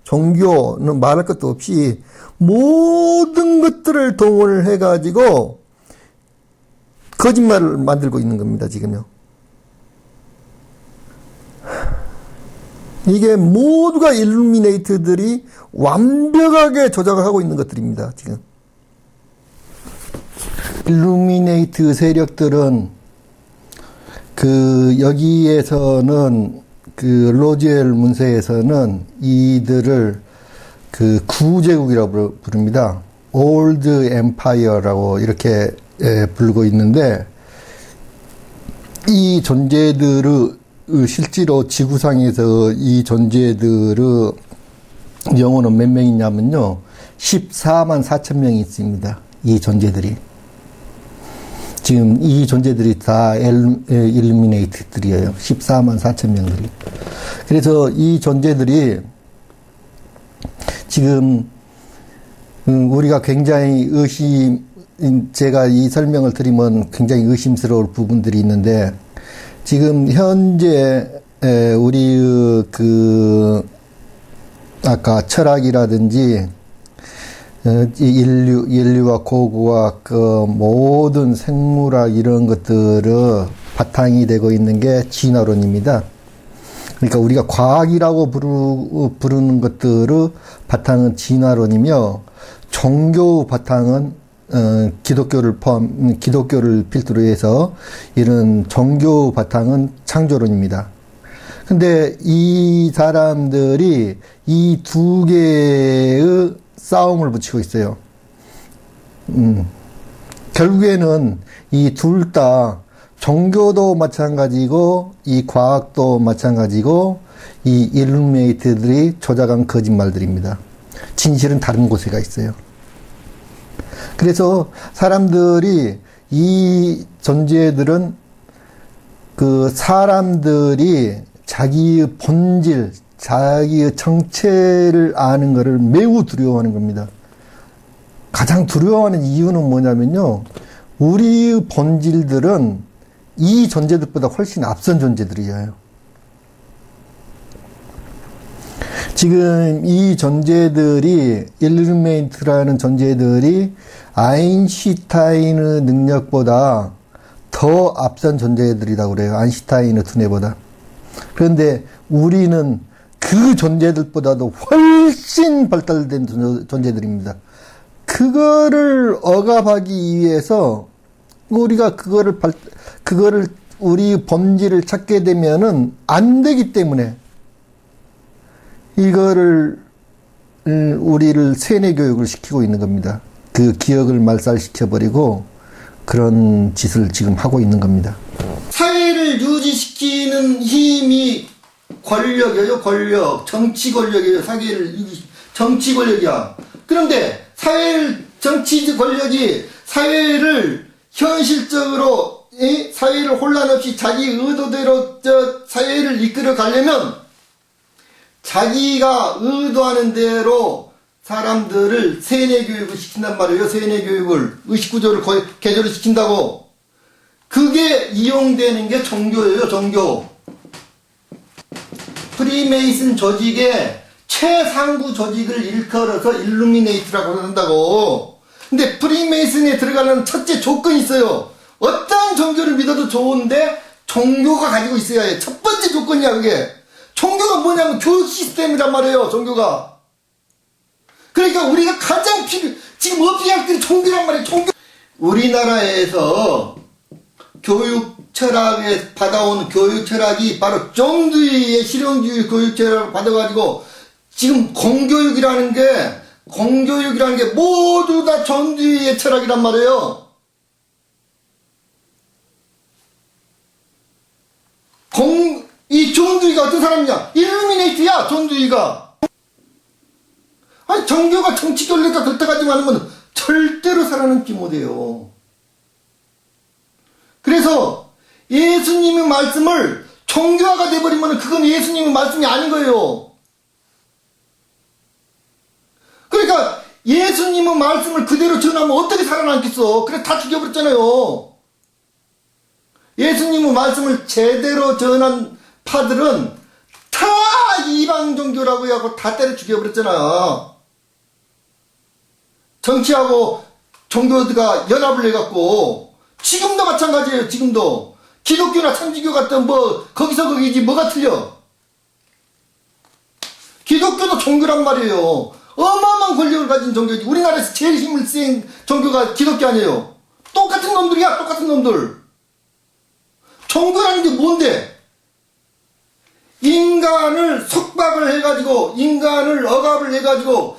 종교는 말할 것도 없이 모든 것들을 동원을 해가지고 거짓말을 만들고 있는 겁니다, 지금요. 이게 모두가 일루미네이트들이 완벽하게 조작을 하고 있는 것들입니다, 지금. 일루미네이트 세력들은 여기에서는 로즈웰 문서에서는 이들을 구제국이라고 부릅니다. 올드 엠파이어라고 이렇게 부르고 있는데, 이 존재들의 실제로 지구상에서 이 존재들의 영혼은 몇 명이냐면요, 14만 4천 명이 있습니다. 이 존재들이. 지금 이 존재들이 다 일루미네이트들이에요. 14만 4천 명들이. 그래서 이 존재들이 지금 우리가 굉장히 제가 이 설명을 드리면 굉장히 의심스러울 부분들이 있는데, 지금 현재 우리 아까 철학이라든지 인류와 고고학, 모든 생물학 이런 것들의 바탕이 되고 있는 게 진화론입니다. 그러니까 우리가 과학이라고 부르는 것들의 바탕은 진화론이며, 종교 바탕은 기독교를 필두로 해서 이런 종교 바탕은 창조론입니다. 근데 이 사람들이 이 두 개의 싸움을 붙이고 있어요. 결국에는 이 둘 다 종교도 마찬가지고 이 과학도 마찬가지고 이 일루미네이트들이 조작한 거짓말들입니다. 진실은 다른 곳에가 있어요. 그래서 사람들이, 이 존재들은 사람들이 자기의 본질, 자기의 정체를 아는 것을 매우 두려워하는 겁니다. 가장 두려워하는 이유는 뭐냐면요, 우리의 본질들은 이 존재들보다 훨씬 앞선 존재들이에요. 지금 이 존재들이, 일루미네이트라는 존재들이 아인슈타인의 능력보다 더 앞선 존재들이라고 그래요. 아인슈타인의 두뇌보다. 그런데 우리는 그 존재들보다도 훨씬 발달된 존재들입니다. 그거를 억압하기 위해서 우리가 그거를 우리 범지를 찾게 되면은 안 되기 때문에 이거를 우리를 세뇌 교육을 시키고 있는 겁니다. 그 기억을 말살시켜버리고 그런 짓을 지금 하고 있는 겁니다. 사회를 유지시키는 힘이 권력이에요. 권력. 정치 권력이에요. 정치 권력이야. 그런데 정치 권력이 사회를 현실적으로 사회를 혼란 없이 자기 의도대로 사회를 이끌어 가려면 자기가 의도하는 대로 사람들을 세뇌 교육을 시킨단 말이에요. 세뇌 교육을 의식구조를 개조를 시킨다고. 그게 이용되는 게 종교예요. 종교. 프리메이슨 조직의 최상부 조직을 일컬어서 일루미네이트라고 한다고. 근데 프리메이슨에 들어가는 첫째 조건이 있어요. 어떤 종교를 믿어도 좋은데 종교가 가지고 있어야 해. 첫 번째 조건이야 그게. 종교가 뭐냐면 교육 시스템이란 말이에요. 종교가. 그러니까 우리가 가장 지금 어떻게 할 때 종교란 말이에요. 종교. 우리나라에서 교육 철학에 받아온 교육 철학이 바로 존두이의 실용주의 교육 철학을 받아가지고 지금 공교육이라는 게 모두 다 존두이의 철학이란 말이에요. 이 존두이가 어떤 사람이냐? 일루미네이트야, 존두이가. 아니, 종교가 정치 권력과 결탁하지 않으면 절대로 살아남지 못해요. 그래서 예수님의 말씀을 종교화가 돼버리면 그건 예수님의 말씀이 아닌 거예요. 그러니까 예수님의 말씀을 그대로 전하면 어떻게 살아남겠어? 그래 다 죽여버렸잖아요. 예수님의 말씀을 제대로 전한 파들은 다 이방 종교라고 하고 다 때려 죽여버렸잖아. 정치하고 종교가 연합을 해갖고 지금도 마찬가지예요. 지금도 기독교나 천주교 같은 거기서 거기지 뭐가 틀려. 기독교도 종교란 말이에요. 어마어마한 권력을 가진 종교지. 우리나라에서 제일 힘을 쓴 종교가 기독교 아니에요. 똑같은 놈들이야. 똑같은 놈들. 종교라는 게 뭔데? 인간을 속박을 해가지고 인간을 억압을 해가지고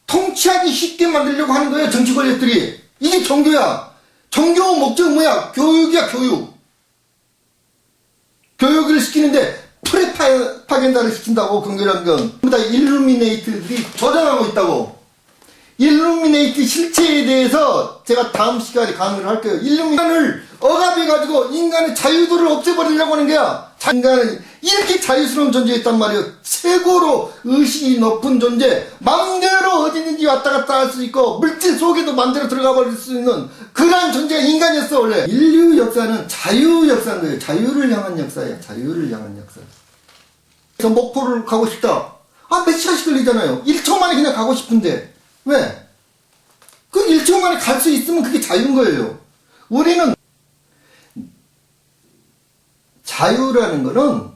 통치하기 쉽게 만들려고 하는 거예요. 정치 권력들이. 이게 종교야. 종교 목적은 뭐야? 교육이야. 교육을 시키는데 프레파겐다를 시킨다고. 종교라는 건 다 일루미네이트들이 조장하고 있다고. 일루미네이트 실체에 대해서 제가 다음 시간에 강의를 할 거예요. 인간을 억압해가지고 인간의 자유도를 없애버리려고 하는 거야. 인간은 이렇게 자유스러운 존재였단 말이에요. 최고로 의식이 높은 존재, 마음대로 어디든지 왔다 갔다 할 수 있고 물질 속에도 마음대로 들어가 버릴 수 있는 그러한 존재가 인간이었어. 원래 인류 역사는 자유 역사인 거예요. 자유를 향한 역사예요. 자유를 향한 역사. 그래서 목포를 가고 싶다. 몇 시간씩 걸리잖아요. 1초 만에 그냥 가고 싶은데 왜? 그 1초 만에 갈 수 있으면 그게 자유인 거예요. 우리는 자유라는 거는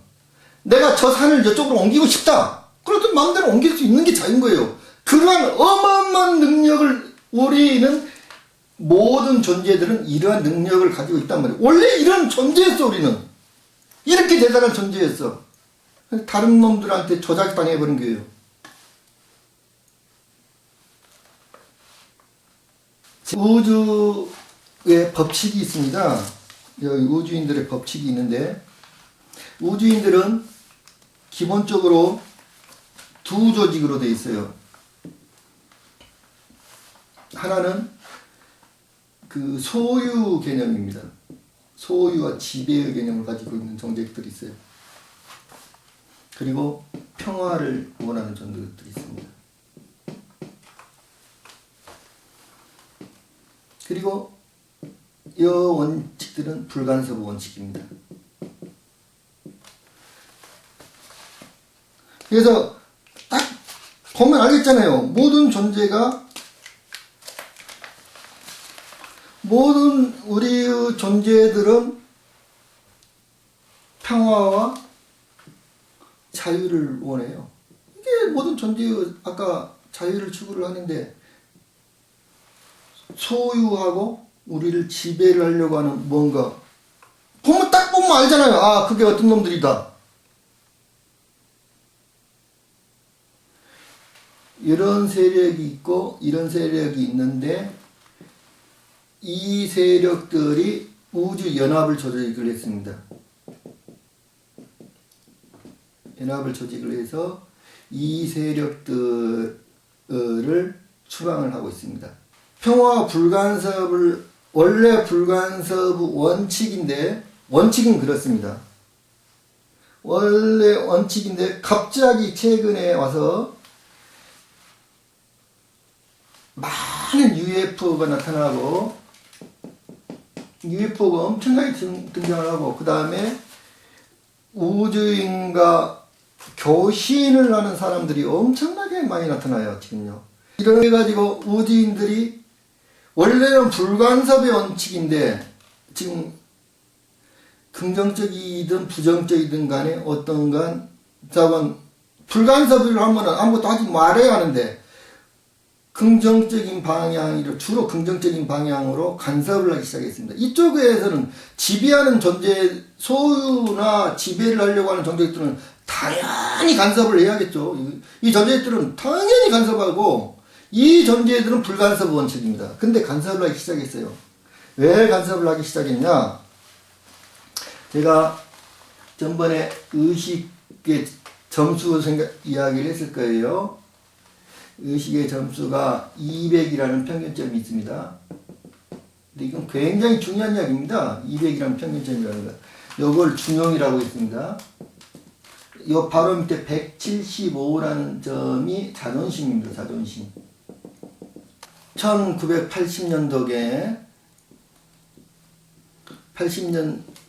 내가 저 산을 저쪽으로 옮기고 싶다. 그래도 마음대로 옮길 수 있는 게 자유인 거예요. 그러한 어마어마한 능력을 우리는 모든 존재들은 이러한 능력을 가지고 있단 말이에요. 원래 이런 존재였어. 우리는 이렇게 대단한 존재였어. 다른 놈들한테 조작당해버린 거예요. 우주의 법칙이 있습니다. 여기 우주인들의 법칙이 있는데 우주인들은 기본적으로 두 조직으로 되어 있어요. 하나는 그 소유 개념입니다. 소유와 지배의 개념을 가지고 있는 존재들이 있어요. 그리고 평화를 원하는 존재들이 있습니다. 그리고 이 원칙들은 불간섭 원칙입니다. 그래서 딱 보면 알겠잖아요. 모든 우리의 존재들은 평화와 자유를 원해요. 이게 모든 존재의 아까 자유를 추구를 하는데 소유하고 우리를 지배를 하려고 하는 뭔가 딱 보면 알잖아요. 아, 그게 어떤 놈들이다. 이런 세력이 있고 이런 세력이 있는데 이 세력들이 우주연합을 조직을 했습니다. 연합을 조직을 해서 이 세력들을 추방을 하고 있습니다. 평화 불간섭을 원래 불간섭의 원칙은 그렇습니다. 원래 원칙인데 갑자기 최근에 와서 많은 UFO가 나타나고 UFO가 엄청나게 등장을 하고 그 다음에 우주인과 교신을 하는 사람들이 엄청나게 많이 나타나요. 지금요. 이래 가지고 우주인들이 원래는 불간섭의 원칙인데 지금 긍정적이든 부정적이든 간에 어떤간 불간섭을 하면 아무것도 하지 말아야 하는데 긍정적인 방향으로 주로 긍정적인 방향으로 간섭을 하기 시작했습니다. 이쪽에서는 지배하는 존재 소유나 지배를 하려고 하는 존재들은 당연히 간섭을 해야겠죠. 이 존재들은 당연히 간섭하고 이 존재들은 불간섭 원칙입니다. 근데 간섭을 하기 시작했어요. 왜 간섭을 하기 시작했냐? 제가 전번에 의식의 점수 이야기를 했을 거예요. 의식의 점수가 200이라는 평균점이 있습니다. 근데 이건 굉장히 중요한 이야기입니다. 200이라는 평균점이라는 거. 요걸 중용이라고 했습니다. 요 바로 밑에 175라는 점이 자존심입니다. 자존심. 1980년도에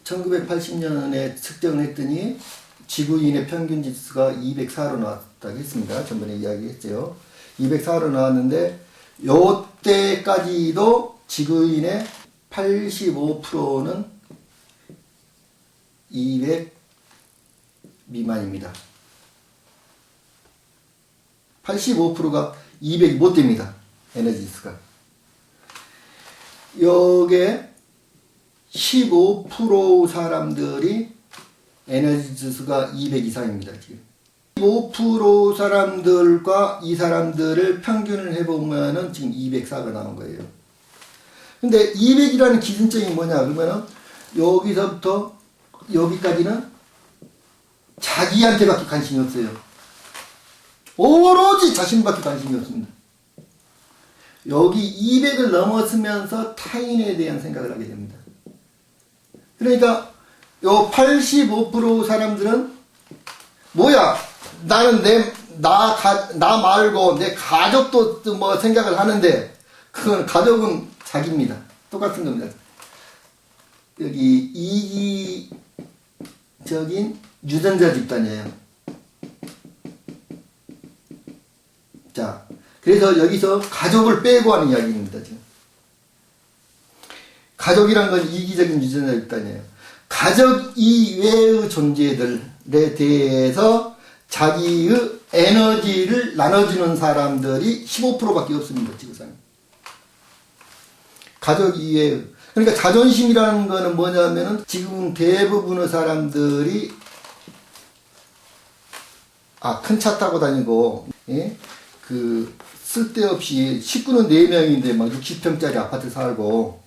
1980년에 측정을 했더니 지구인의 평균 지수가 204로 나왔다고 했습니다. 전번에 이야기했죠. 204로 나왔는데 요때까지도 지구인의 85%는 200 미만입니다. 85%가 200이 못 됩니다. 에너지 지수가. 요게 15% 사람들이 에너지 지수가 200 이상입니다. 지금 15% 사람들과 이 사람들을 평균을 해보면은 지금 204가 나온 거예요. 근데 200이라는 기준점이 뭐냐 그러면은 여기서부터 여기까지는 자기한테밖에 관심이 없어요. 오로지 자신밖에 관심이 없습니다. 여기 200을 넘었으면서 타인에 대한 생각을 하게 됩니다. 그러니까 요 85% 사람들은 뭐야 나는 나 말고 내 가족도 뭐 생각을 하는데 그건 가족은 자기입니다. 똑같은 겁니다. 여기 이기적인 유전자 집단이에요. 자, 그래서 여기서 가족을 빼고 하는 이야기입니다. 지금. 가족이란 건 이기적인 유전자 집단이에요. 가족 이외의 존재들에 대해서 자기의 에너지를 나눠주는 사람들이 15%밖에 없습니다. 지구상에. 가족 이외의. 그러니까 자존심이라는 거는 뭐냐면은 지금 대부분의 사람들이 큰 차 타고 다니고 예? 그 쓸데없이 식구는 4명인데 막 60평짜리 아파트 살고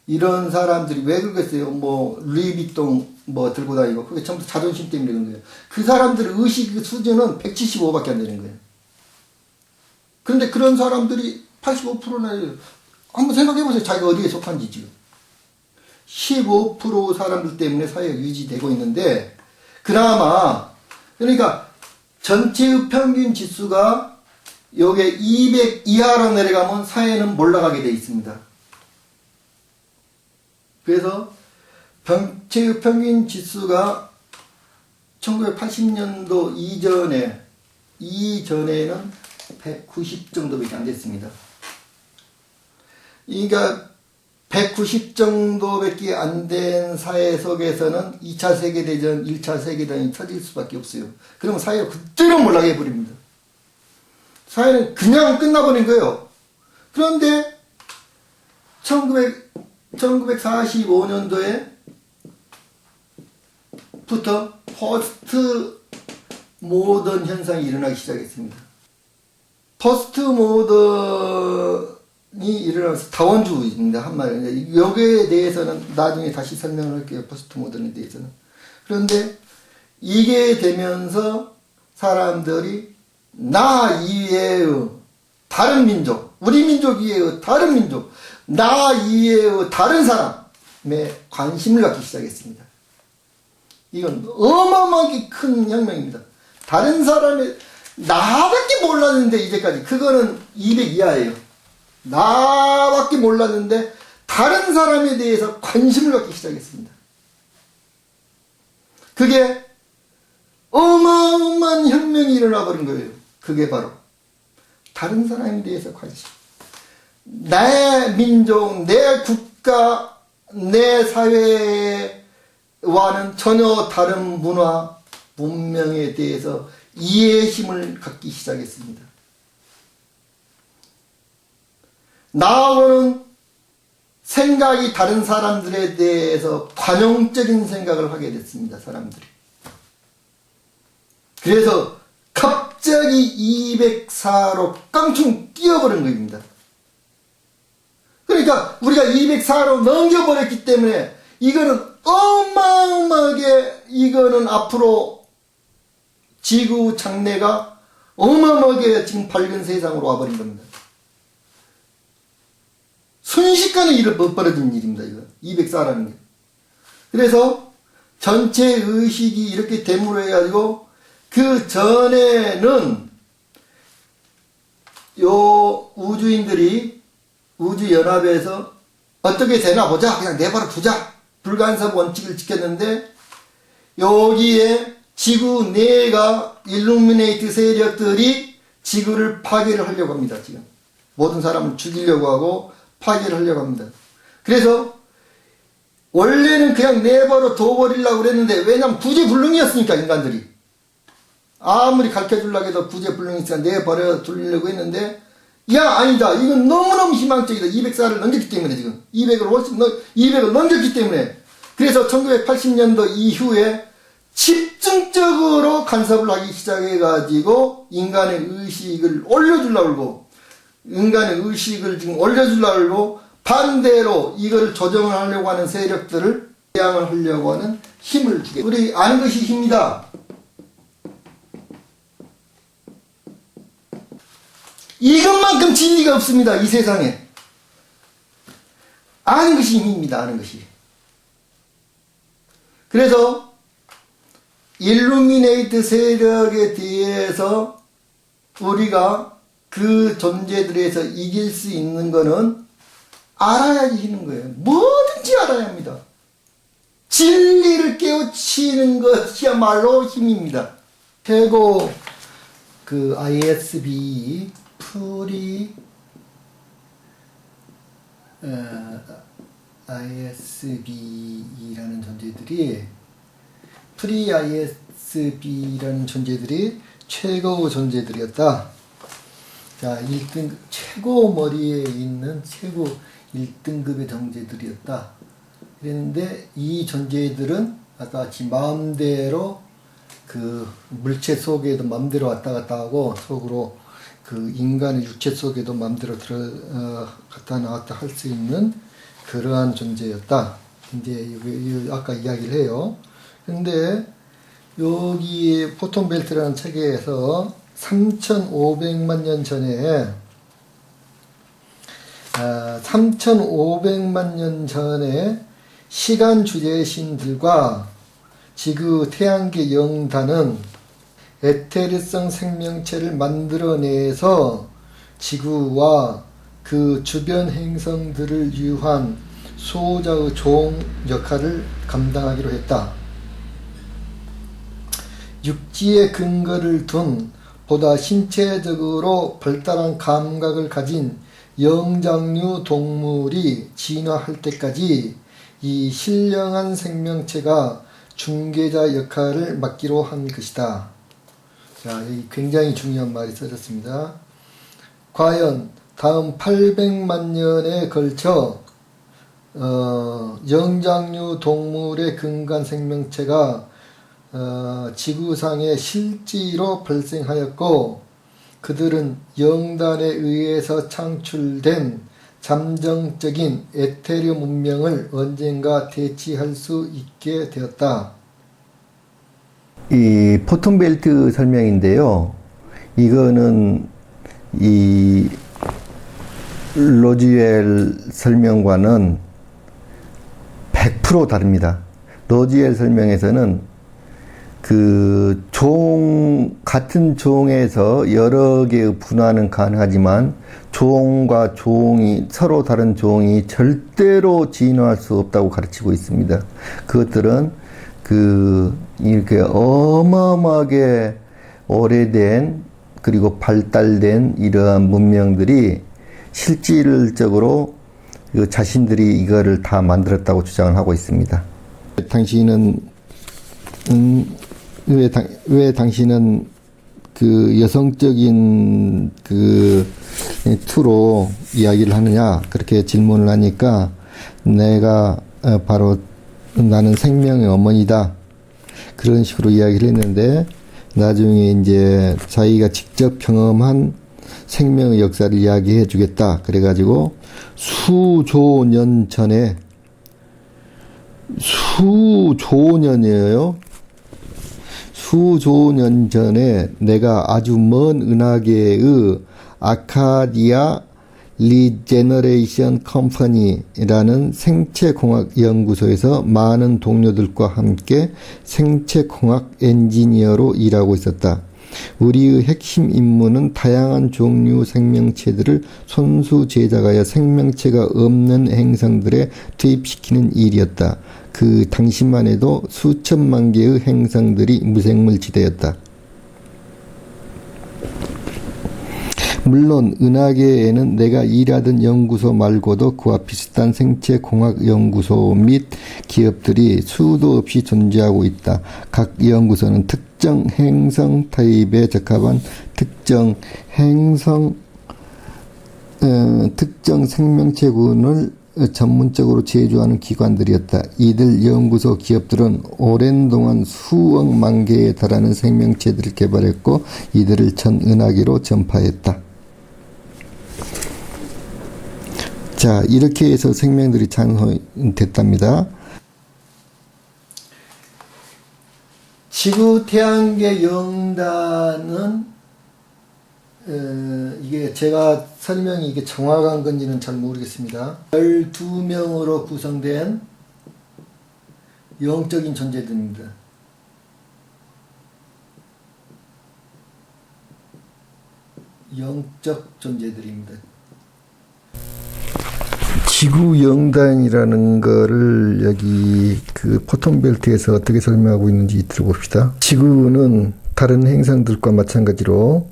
이런 사람들이 왜 그러겠어요? 뭐 루이비통 뭐 들고 다니고 그게 전부 자존심 때문에 그런 거예요. 그 사람들의 의식 수준은 175밖에 안 되는 거예요. 그런데 그런 사람들이 85%나 한번 생각해 보세요. 자기가 어디에 속한지 지금. 15% 사람들 때문에 사회가 유지되고 있는데 그나마 그러니까 전체의 평균 지수가 요게 200 이하로 내려가면 사회는 몰락하게 되어 있습니다. 그래서 전체의 평균 지수가 1980년도 이전에 이전에는 190 정도밖에 안 됐습니다. 그러니까 190 정도밖에 안 된 사회 속에서는 2차 세계대전, 1차 세계대전이 터질 수밖에 없어요. 그러면 사회가 그대로 몰락해 버립니다. 사회는 그냥 끝나버린 거예요. 그런데 1945년도에 부터 포스트 모던 현상이 일어나기 시작했습니다. 포스트 모던이 일어나면서 다원주의입니다. 한마디로. 여기에 대해서는 나중에 다시 설명을 할게요. 포스트 모던에 대해서는. 그런데 이게 되면서 사람들이 나 이외의 다른 민족, 우리 민족 이외의 다른 민족, 나 이외의 다른 사람에 관심을 갖기 시작했습니다. 이건 어마어마하게 큰 혁명입니다. 다른 사람의 나밖에 몰랐는데 이제까지 그거는 200 이하예요. 나밖에 몰랐는데 다른 사람에 대해서 관심을 갖기 시작했습니다. 그게 어마어마한 혁명이 일어나 버린 거예요. 그게 바로 다른 사람에 대해서 관심. 내 민족, 내 국가, 내 사회와는 전혀 다른 문화, 문명에 대해서 이해의 힘을 갖기 시작했습니다. 나하고는 생각이 다른 사람들에 대해서 관용적인 생각을 하게 됐습니다. 사람들이. 그래서 갑자기 204로 깡충 뛰어버린 겁니다. 그러니까 우리가 204로 넘겨버렸기 때문에 이거는 어마어마하게 이거는 앞으로 지구 장래가 어마어마하게 지금 밝은 세상으로 와버린 겁니다. 순식간에 벌어진 일입니다. 이거 204라는 게. 그래서 전체 의식이 이렇게 됨으로 해가지고 그 전에는 요 우주인들이 우주연합에서 어떻게 되나 보자, 그냥 내버려 두자, 불간섭 원칙을 지켰는데 여기에 지구 내가 일루미네이트 세력들이 지구를 파괴를 하려고 합니다. 지금 모든 사람을 죽이려고 하고 파괴를 하려고 합니다. 그래서 원래는 그냥 내버려 둬버리려고 그랬는데, 왜냐면 구제불능이었으니까 인간들이 아무리 가르쳐주려고 해도 구제불능이니까 내버려 두려고 했는데, 야 아니다, 이건 너무너무 희망적이다. 204를 넘겼기 때문에, 지금 200을 넘겼기 때문에. 그래서 1980년도 이후에 집중적으로 간섭을 하기 시작해가지고 인간의 의식을 올려주려고, 인간의 의식을 지금 올려주려고 반대로 이거를 조정을 하려고 하는 세력들을 대항을 하려고 하는 힘을 주게. 우리 아는 것이 힘이다. 이것만큼 진리가 없습니다. 이 세상에. 아는 것이 힘입니다. 아는 것이. 그래서 일루미네이트 세력에 대해서 우리가 그 존재들에서 이길 수 있는 거는 알아야지 하는 거예요. 뭐든지 알아야 합니다. 진리를 깨우치는 것이야말로 힘입니다. 최고 그 ISB ISB라는 존재들이 프리 ISB라는 존재들이 최고 존재들이었다. 자, 1등 최고 머리에 있는 최고 1등급의 존재들이었다. 그랬는데 이 존재들은 아까 같이 마음대로 그 물체 속에도 마음대로 왔다 갔다 하고 속으로 그 인간의 육체 속에도 마음대로 갔다 나왔다 할 수 있는 그러한 존재였다. 이제 아까 이야기를 해요. 근데 여기 포톤벨트라는 책에서 3,500만 년 전에 3,500만 년 전에 시간 주제의 신들과 지구 태양계 영단은 에테르성 생명체를 만들어내서 지구와 그 주변 행성들을 유한 수호자의 종 역할을 감당하기로 했다. 육지에 근거를 둔 보다 신체적으로 발달한 감각을 가진 영장류 동물이 진화할 때까지 이 신령한 생명체가 중개자 역할을 맡기로 한 것이다. 자, 이 굉장히 중요한 말이 써졌습니다. 과연 다음 800만 년에 걸쳐 영장류 동물의 근간 생명체가 지구상에 실제로 발생하였고 그들은 영단에 의해서 창출된 잠정적인 에테르 문명을 언젠가 대치할 수 있게 되었다. 이 포톤벨트 설명인데요. 이거는 이 로지웰 설명과는 100% 다릅니다. 로지웰 설명에서는 그 같은 종에서 여러 개의 분화는 가능하지만 종과 종이, 서로 다른 종이 절대로 진화할 수 없다고 가르치고 있습니다. 그것들은 이렇게 어마어마하게 오래된 그리고 발달된 이러한 문명들이 실질적으로 자신들이 이거를 다 만들었다고 주장을 하고 있습니다. 당신은 왜 당신은 그 여성적인 투로 이야기를 하느냐 그렇게 질문을 하니까 내가 바로 나는 생명의 어머니다 그런 식으로 이야기를 했는데 나중에 이제 자기가 직접 경험한 생명의 역사를 이야기해 주겠다 그래가지고 수조년 전에 수조년이에요. 수조년 전에 내가 아주 먼 은하계의 아카디아 리제너레이션 컴퍼니라는 생체공학 연구소에서 많은 동료들과 함께 생체공학 엔지니어로 일하고 있었다. 우리의 핵심 임무는 다양한 종류 생명체들을 손수 제작하여 생명체가 없는 행성들에 투입시키는 일이었다. 그 당시만 해도 수천만 개의 행성들이 무생물지대였다. 물론 은하계에는 내가 일하던 연구소 말고도 그와 비슷한 생체공학 연구소 및 기업들이 수도 없이 존재하고 있다. 각 연구소는 특정 행성 타입에 적합한 특정 생명체군을 전문적으로 제조하는 기관들이었다. 이들 연구소 기업들은 오랜 동안 수억만 개에 달하는 생명체들을 개발했고 이들을 전 은하계로 전파했다. 자, 이렇게 해서 생명들이 창조됐답니다. 지구 태양계 영단은 이게 제가 설명이 이게 정확한 건지는 잘 모르겠습니다. 12명으로 구성된 영적인 존재들입니다. 영적 존재들입니다. 지구 영단이라는 거를 여기 그 포톤벨트에서 어떻게 설명하고 있는지 들어봅시다. 지구는 다른 행성들과 마찬가지로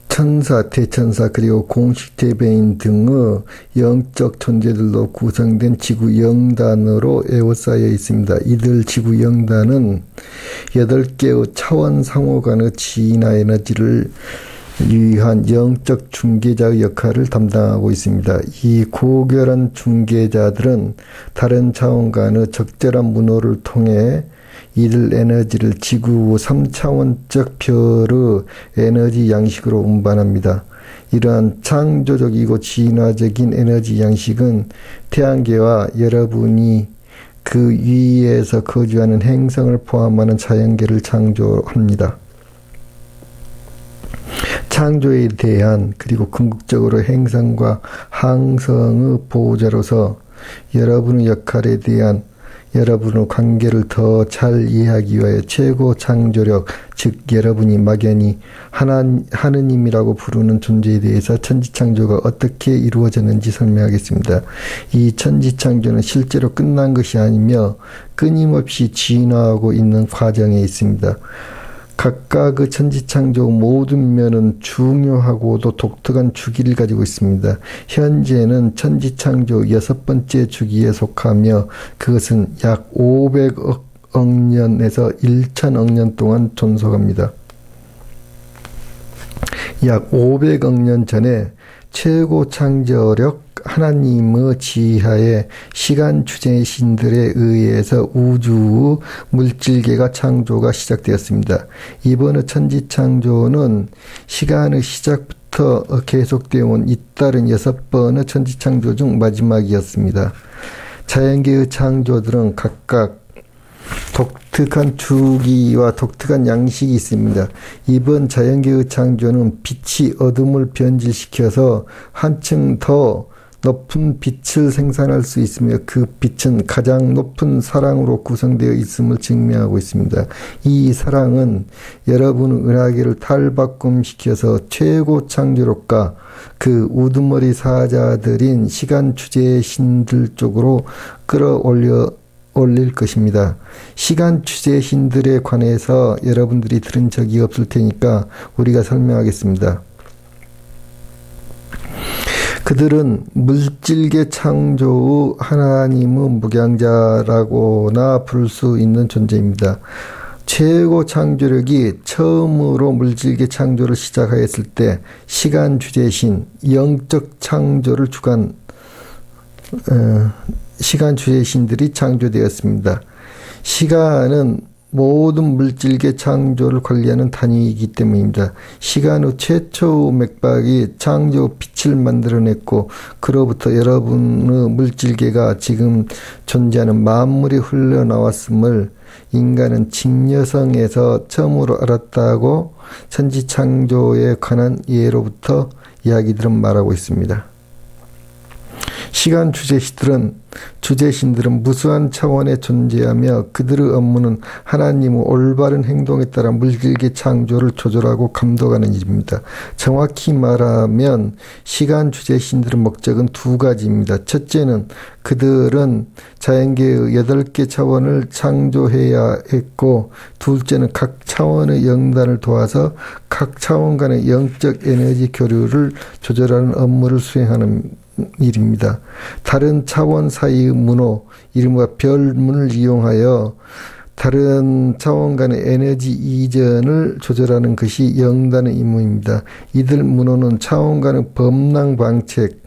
천사, 대천사 그리고 공식 대배인 등의 영적 존재들로 구성된 지구 영단으로 에워싸여 있습니다. 이들 지구 영단은 8개의 차원 상호 간의 진화 에너지를 유의한 영적 중개자의 역할을 담당하고 있습니다. 이 고결한 중개자들은 다른 차원 간의 적절한 문호를 통해 이들 에너지를 지구 3차원적 별의 에너지 양식으로 운반합니다. 이러한 창조적이고 진화적인 에너지 양식은 태양계와 여러분이 그 위에서 거주하는 행성을 포함하는 자연계를 창조합니다. 창조에 대한 그리고 궁극적으로 행성과 항성의 보호자로서 여러분의 역할에 대한 여러분의 관계를 더 잘 이해하기 위하여 최고 창조력, 즉 여러분이 막연히 하느님이라고 부르는 존재에 대해서 천지창조가 어떻게 이루어졌는지 설명하겠습니다. 이 천지창조는 실제로 끝난 것이 아니며 끊임없이 진화하고 있는 과정에 있습니다. 각각의 천지창조 모든 면은 중요하고도 독특한 주기를 가지고 있습니다. 현재는 천지창조 6번째 주기에 속하며 그것은 약 500억 년에서 1천억 년 동안 존속합니다. 약 500억 년 전에 최고 창조력 하나님의 지하에 시간 주제의 신들에 의해서 우주의 물질계가 창조가 시작되었습니다. 이번의 천지창조는 시간의 시작부터 계속되어 온 잇따른 6번의 천지창조 중 마지막이었습니다. 자연계의 창조들은 각각 독특한 주기와 독특한 양식이 있습니다. 이번 자연계의 창조는 빛이 어둠을 변질시켜서 한층 더 높은 빛을 생산할 수 있으며 그 빛은 가장 높은 사랑으로 구성되어 있음을 증명하고 있습니다. 이 사랑은 여러분의 은하계를 탈바꿈시켜서 최고 창조력과 그 우두머리 사자들인 시간 주제의 신들 쪽으로 끌어올릴 것입니다. 시간 주제 신들에 관해서 여러분들이 들은 적이 없을 테니까 우리가 설명하겠습니다. 그들은 물질계 창조의 하나님의 묵양자라고나 부를 수 있는 존재입니다. 최고 창조력이 처음으로 물질계 창조를 시작하였을 때 시간 주제신 영적 창조를 주관 시간 주제의 신들이 창조되었습니다. 시간은 모든 물질계 창조를 관리하는 단위이기 때문입니다. 시간의 최초 맥박이 창조 빛을 만들어냈고 그로부터 여러분의 물질계가 지금 존재하는 만물이 흘러나왔음을 인간은 직녀성에서 처음으로 알았다고 천지창조에 관한 예로부터 이야기들은 말하고 있습니다. 시간 주제신들은 무수한 차원에 존재하며 그들의 업무는 하나님의 올바른 행동에 따라 물질계 창조를 조절하고 감독하는 일입니다. 정확히 말하면 시간 주제신들의 목적은 두 가지입니다. 첫째는 그들은 자연계의 8개 차원을 창조해야 했고 둘째는 각 차원의 영단을 도와서 각 차원 간의 영적 에너지 교류를 조절하는 업무를 수행하는 일입니다. 다른 차원 사이의 문호, 이른바 별문을 이용하여 다른 차원 간의 에너지 이전을 조절하는 것이 영단의 임무입니다. 이들 문호는 차원 간의 범랑 방책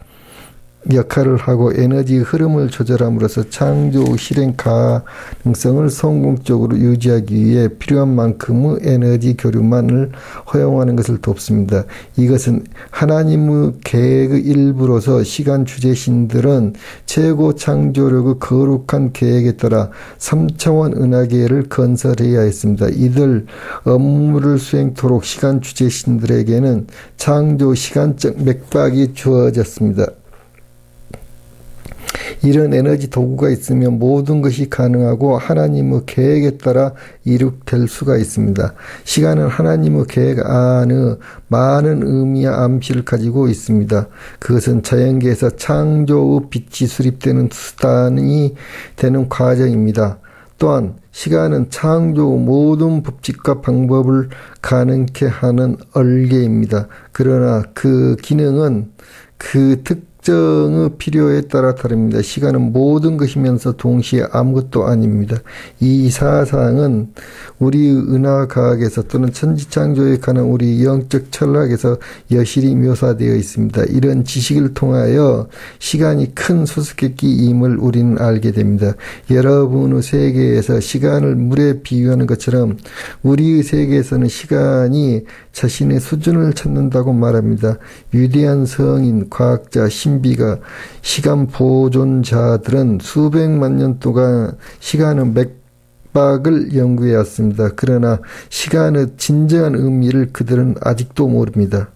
역할을 하고 에너지 흐름을 조절함으로써 창조 실행 가능성을 성공적으로 유지하기 위해 필요한 만큼의 에너지 교류만을 허용하는 것을 돕습니다. 이것은 하나님의 계획의 일부로서 시간 주제신들은 최고 창조력의 거룩한 계획에 따라 3차원 은하계를 건설해야 했습니다. 이들 업무를 수행토록 시간 주제신들에게는 창조 시간적 맥박이 주어졌습니다. 이런 에너지 도구가 있으면 모든 것이 가능하고 하나님의 계획에 따라 이룩될 수가 있습니다. 시간은 하나님의 계획 안에 많은 의미와 암시를 가지고 있습니다. 그것은 자연계에서 창조의 빛이 수립되는 수단이 되는 과정입니다. 또한 시간은 창조의 모든 법칙과 방법을 가능케 하는 얼개입니다. 그러나 그 기능은 그 특정의 필요에 따라 다릅니다. 시간은 모든 것이면서 동시에 아무것도 아닙니다. 이 사상은 우리 은하과학에서 또는 천지창조에 관한 우리 영적 철학에서 여실히 묘사되어 있습니다. 이런 지식을 통하여 시간이 큰 수수께끼임을 우리는 알게 됩니다. 여러분의 세계에서 시간을 물에 비유하는 것처럼 우리의 세계에서는 시간이 자신의 수준을 찾는다고 말합니다. 위대한 성인, 과학자, 신비가, 시간 보존자들은 수백만 년 동안 시간의 맥박을 연구해왔습니다. 그러나 시간의 진정한 의미를 그들은 아직도 모릅니다.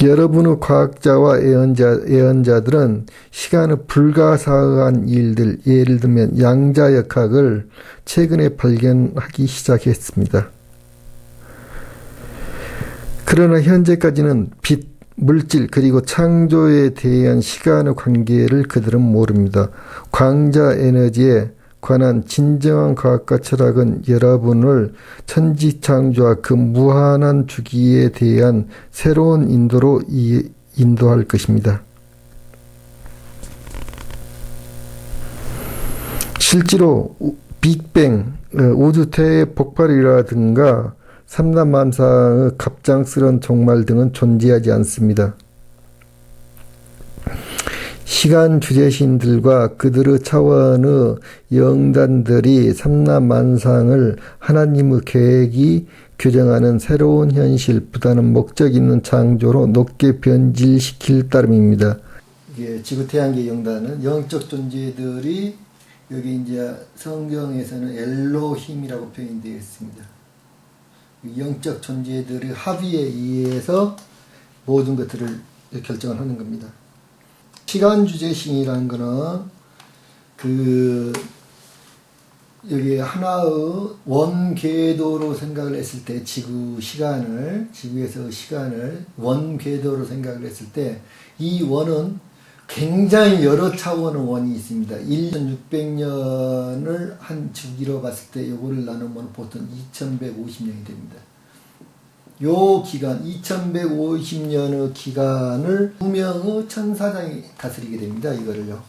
여러분의 과학자와 예언자들은 시간의 불가사의한 일들, 예를 들면 양자역학을 최근에 발견하기 시작했습니다. 그러나 현재까지는 빛, 물질 그리고 창조에 대한 시간의 관계를 그들은 모릅니다. 광자 에너지에 관한 진정한 과학과 철학은 여러분을 천지창조와 그 무한한 주기에 대한 새로운 인도로 인도할 것입니다. 실제로 빅뱅, 우주 대폭발이라든가 삼라만상의 갑작스런 종말 등은 존재하지 않습니다. 시간 주제신들과 그들의 차원의 영단들이 삼라만상을 하나님의 계획이 규정하는 새로운 현실보다는 목적 있는 창조로 높게 변질시킬 따름입니다. 이게 지구태양계 영단은 영적 존재들이 여기 이제 성경에서는 엘로힘이라고 표현되어 있습니다. 영적 존재들의 합의에 의해서 모든 것들을 결정을 하는 겁니다. 시간 주제신이라는 거는 여기 하나의 원궤도로 생각을 했을 때 지구에서 시간을 원궤도로 생각을 했을 때 이 원은 굉장히 여러 차원의 원이 있습니다. 1600년을 한 주기로 봤을 때 요거를 나누면 보통 2150년이 됩니다. 요 기간 2150년의 기간을 2명의 천사장이 다스리게 됩니다. 이거를요.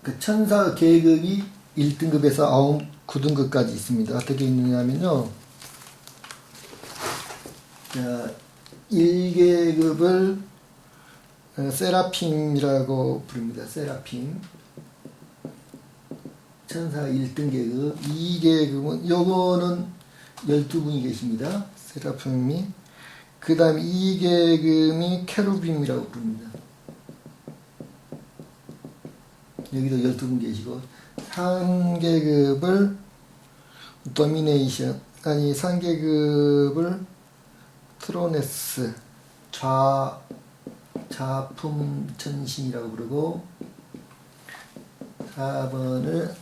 그 천사 계급이 1등급에서 9등급까지 있습니다. 어떻게 있느냐면요. 1계급을 세라핌이라고 부릅니다. 세라핌. 천사 1등 계급. 2계급은 요거는 12분이 계십니다. 세라핌이. 그 다음 2계급이 케루빔이라고 부릅니다. 여기도 12분 계시고 3계급을 도미네이션 3계급을 트로네스 좌품천신이라고 부르고 4번을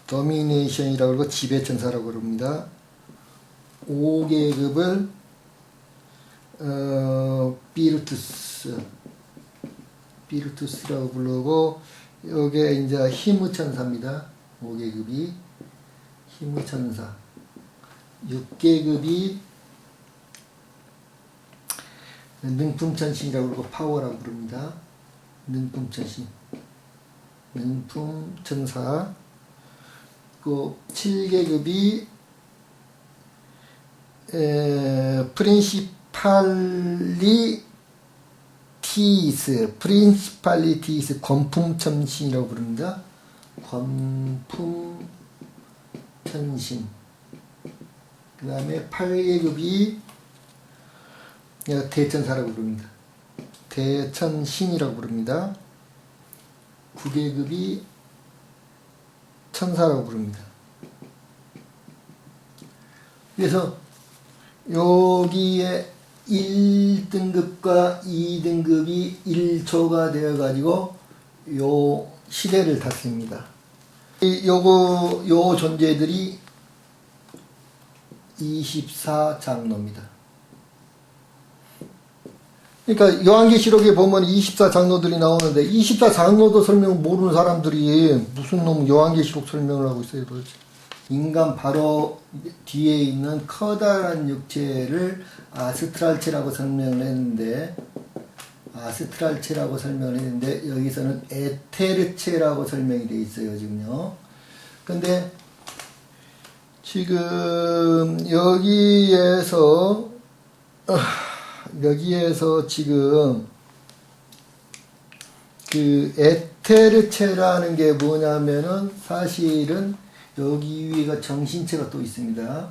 도미네이션이라고 그러고 지배천사라고 그럽니다. 5계급을 비르투스라고 부르고 요게 이제 힘의 천사입니다. 5계급이 힘의 천사. 6계급이 능품천신이라고 그러고 파워라고 부릅니다. 능품천신. 능품천사. 그 7계급이 프린시팔리티스 권품천신이라고 부릅니다. 권품천신. 그 다음에 8계급이 대천사라고 부릅니다. 대천신이라고 부릅니다. 9계급이 천사라고 부릅니다. 그래서 여기에 1등급과 2등급이 1조가 되어 가지고 요 시대를 다스립니다. 요 존재들이 24장로입니다. 그러니까 요한계시록에 보면 24장로들이 나오는데 24장로도 설명 모르는 사람들이 무슨 놈 요한계시록 설명을 하고 있어요 도대체. 인간 바로 뒤에 있는 커다란 육체를 아스트랄체라고 설명을 했는데 여기서는 에테르체라고 설명이 되어 있어요 지금요. 근데 지금 여기에서 지금 그 에테르체라는 게 뭐냐면은 사실은 여기 위에가 정신체가 또 있습니다.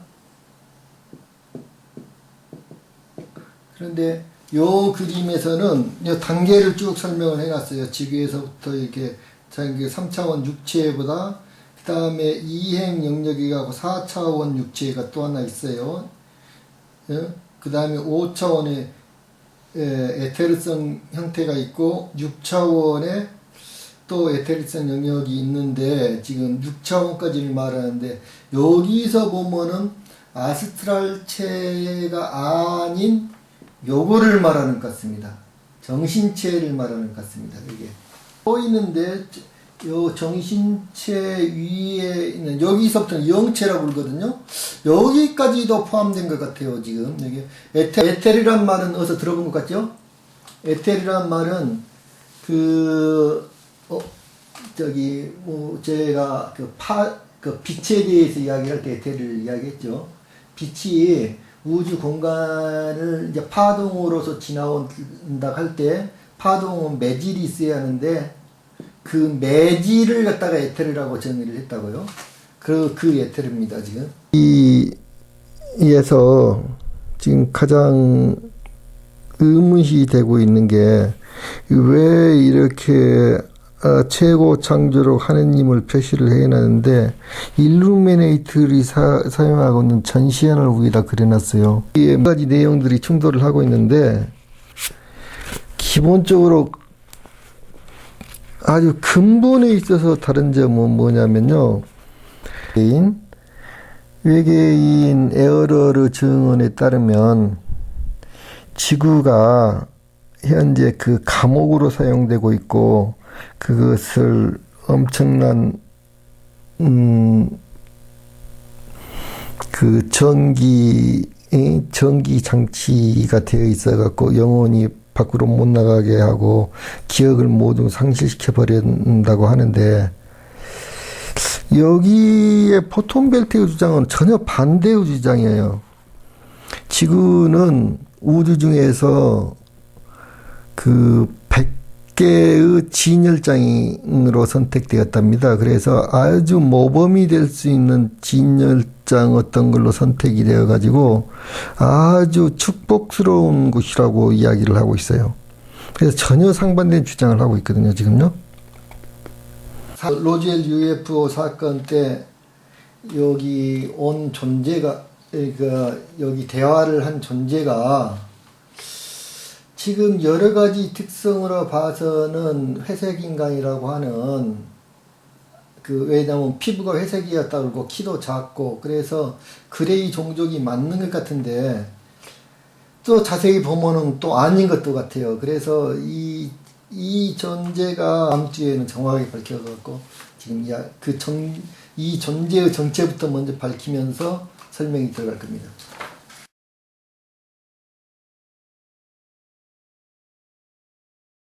그런데 요 그림에서는 요 단계를 쭉 설명을 해놨어요. 지구에서부터 이렇게 3차원 육체보다 그 다음에 이행 영역이 가고 4차원 육체가 또 하나 있어요. 그 다음에 5차원의 에테르성 형태가 있고 6차원의 또 에테르성 영역이 있는데 지금 6차원까지를 말하는데 여기서 보면은 아스트랄체가 아닌 요거를 말하는 것 같습니다. 정신체를 말하는 것 같습니다. 이게 보이는데 요 정신체 위에 있는 여기서부터 영체라고 부르거든요. 여기까지도 포함된 것 같아요. 지금 여기 에텔이란 말은 어디서 들어본 것 같죠? 에텔이란 말은 제가 그 빛에 대해서 이야기할 때 에텔을 이야기했죠. 빛이 우주 공간을 이제 파동으로서 지나온다 할 때 파동은 매질이 있어야 하는데 그 매질을 갖다가 에테르라고 정의를 했다고요. 그 에테르입니다, 지금. 이에서 지금 가장 의문이 되고 있는 게 왜 이렇게 최고 창조로 하느님을 표시를 해놨는데 일루미네이트를 사용하고 있는 전시안을 위에다 그려놨어요. 이 몇 가지 내용들이 충돌을 하고 있는데 기본적으로 아주 근본에 있어서 다른 점은 뭐냐면요. 외계인 에어러르 증언에 따르면 지구가 현재 그 감옥으로 사용되고 있고 그것을 엄청난 그 전기 장치가 되어 있어 갖고 영원히 밖으로 못 나가게 하고 기억을 모두 상실시켜 버린다고 하는데 여기에 포톤벨트의 주장은 전혀 반대의 주장이에요. 지구는 우주 중에서 그 100개의 진열장으로 선택되었답니다. 그래서 아주 모범이 될 수 있는 진열장 어떤 걸로 선택이 되어 가지고 아주 축복스러운 곳이라고 이야기를 하고 있어요. 그래서 전혀 상반된 주장을 하고 있거든요, 지금요. 로즈웰 UFO 사건 때 여기 온 존재가, 그러니까 여기 대화를 한 존재가 지금 여러 가지 특성으로 봐서는 회색인간이라고 하는 왜냐면 피부가 회색이었다 그러고 키도 작고 그래서 그레이 종족이 맞는 것 같은데 또 자세히 보면은 또 아닌 것도 같아요. 그래서 이 존재가 다음 주에는 정확하게 밝혀갖고 지금 이 존재의 정체부터 먼저 밝히면서 설명이 들어갈 겁니다.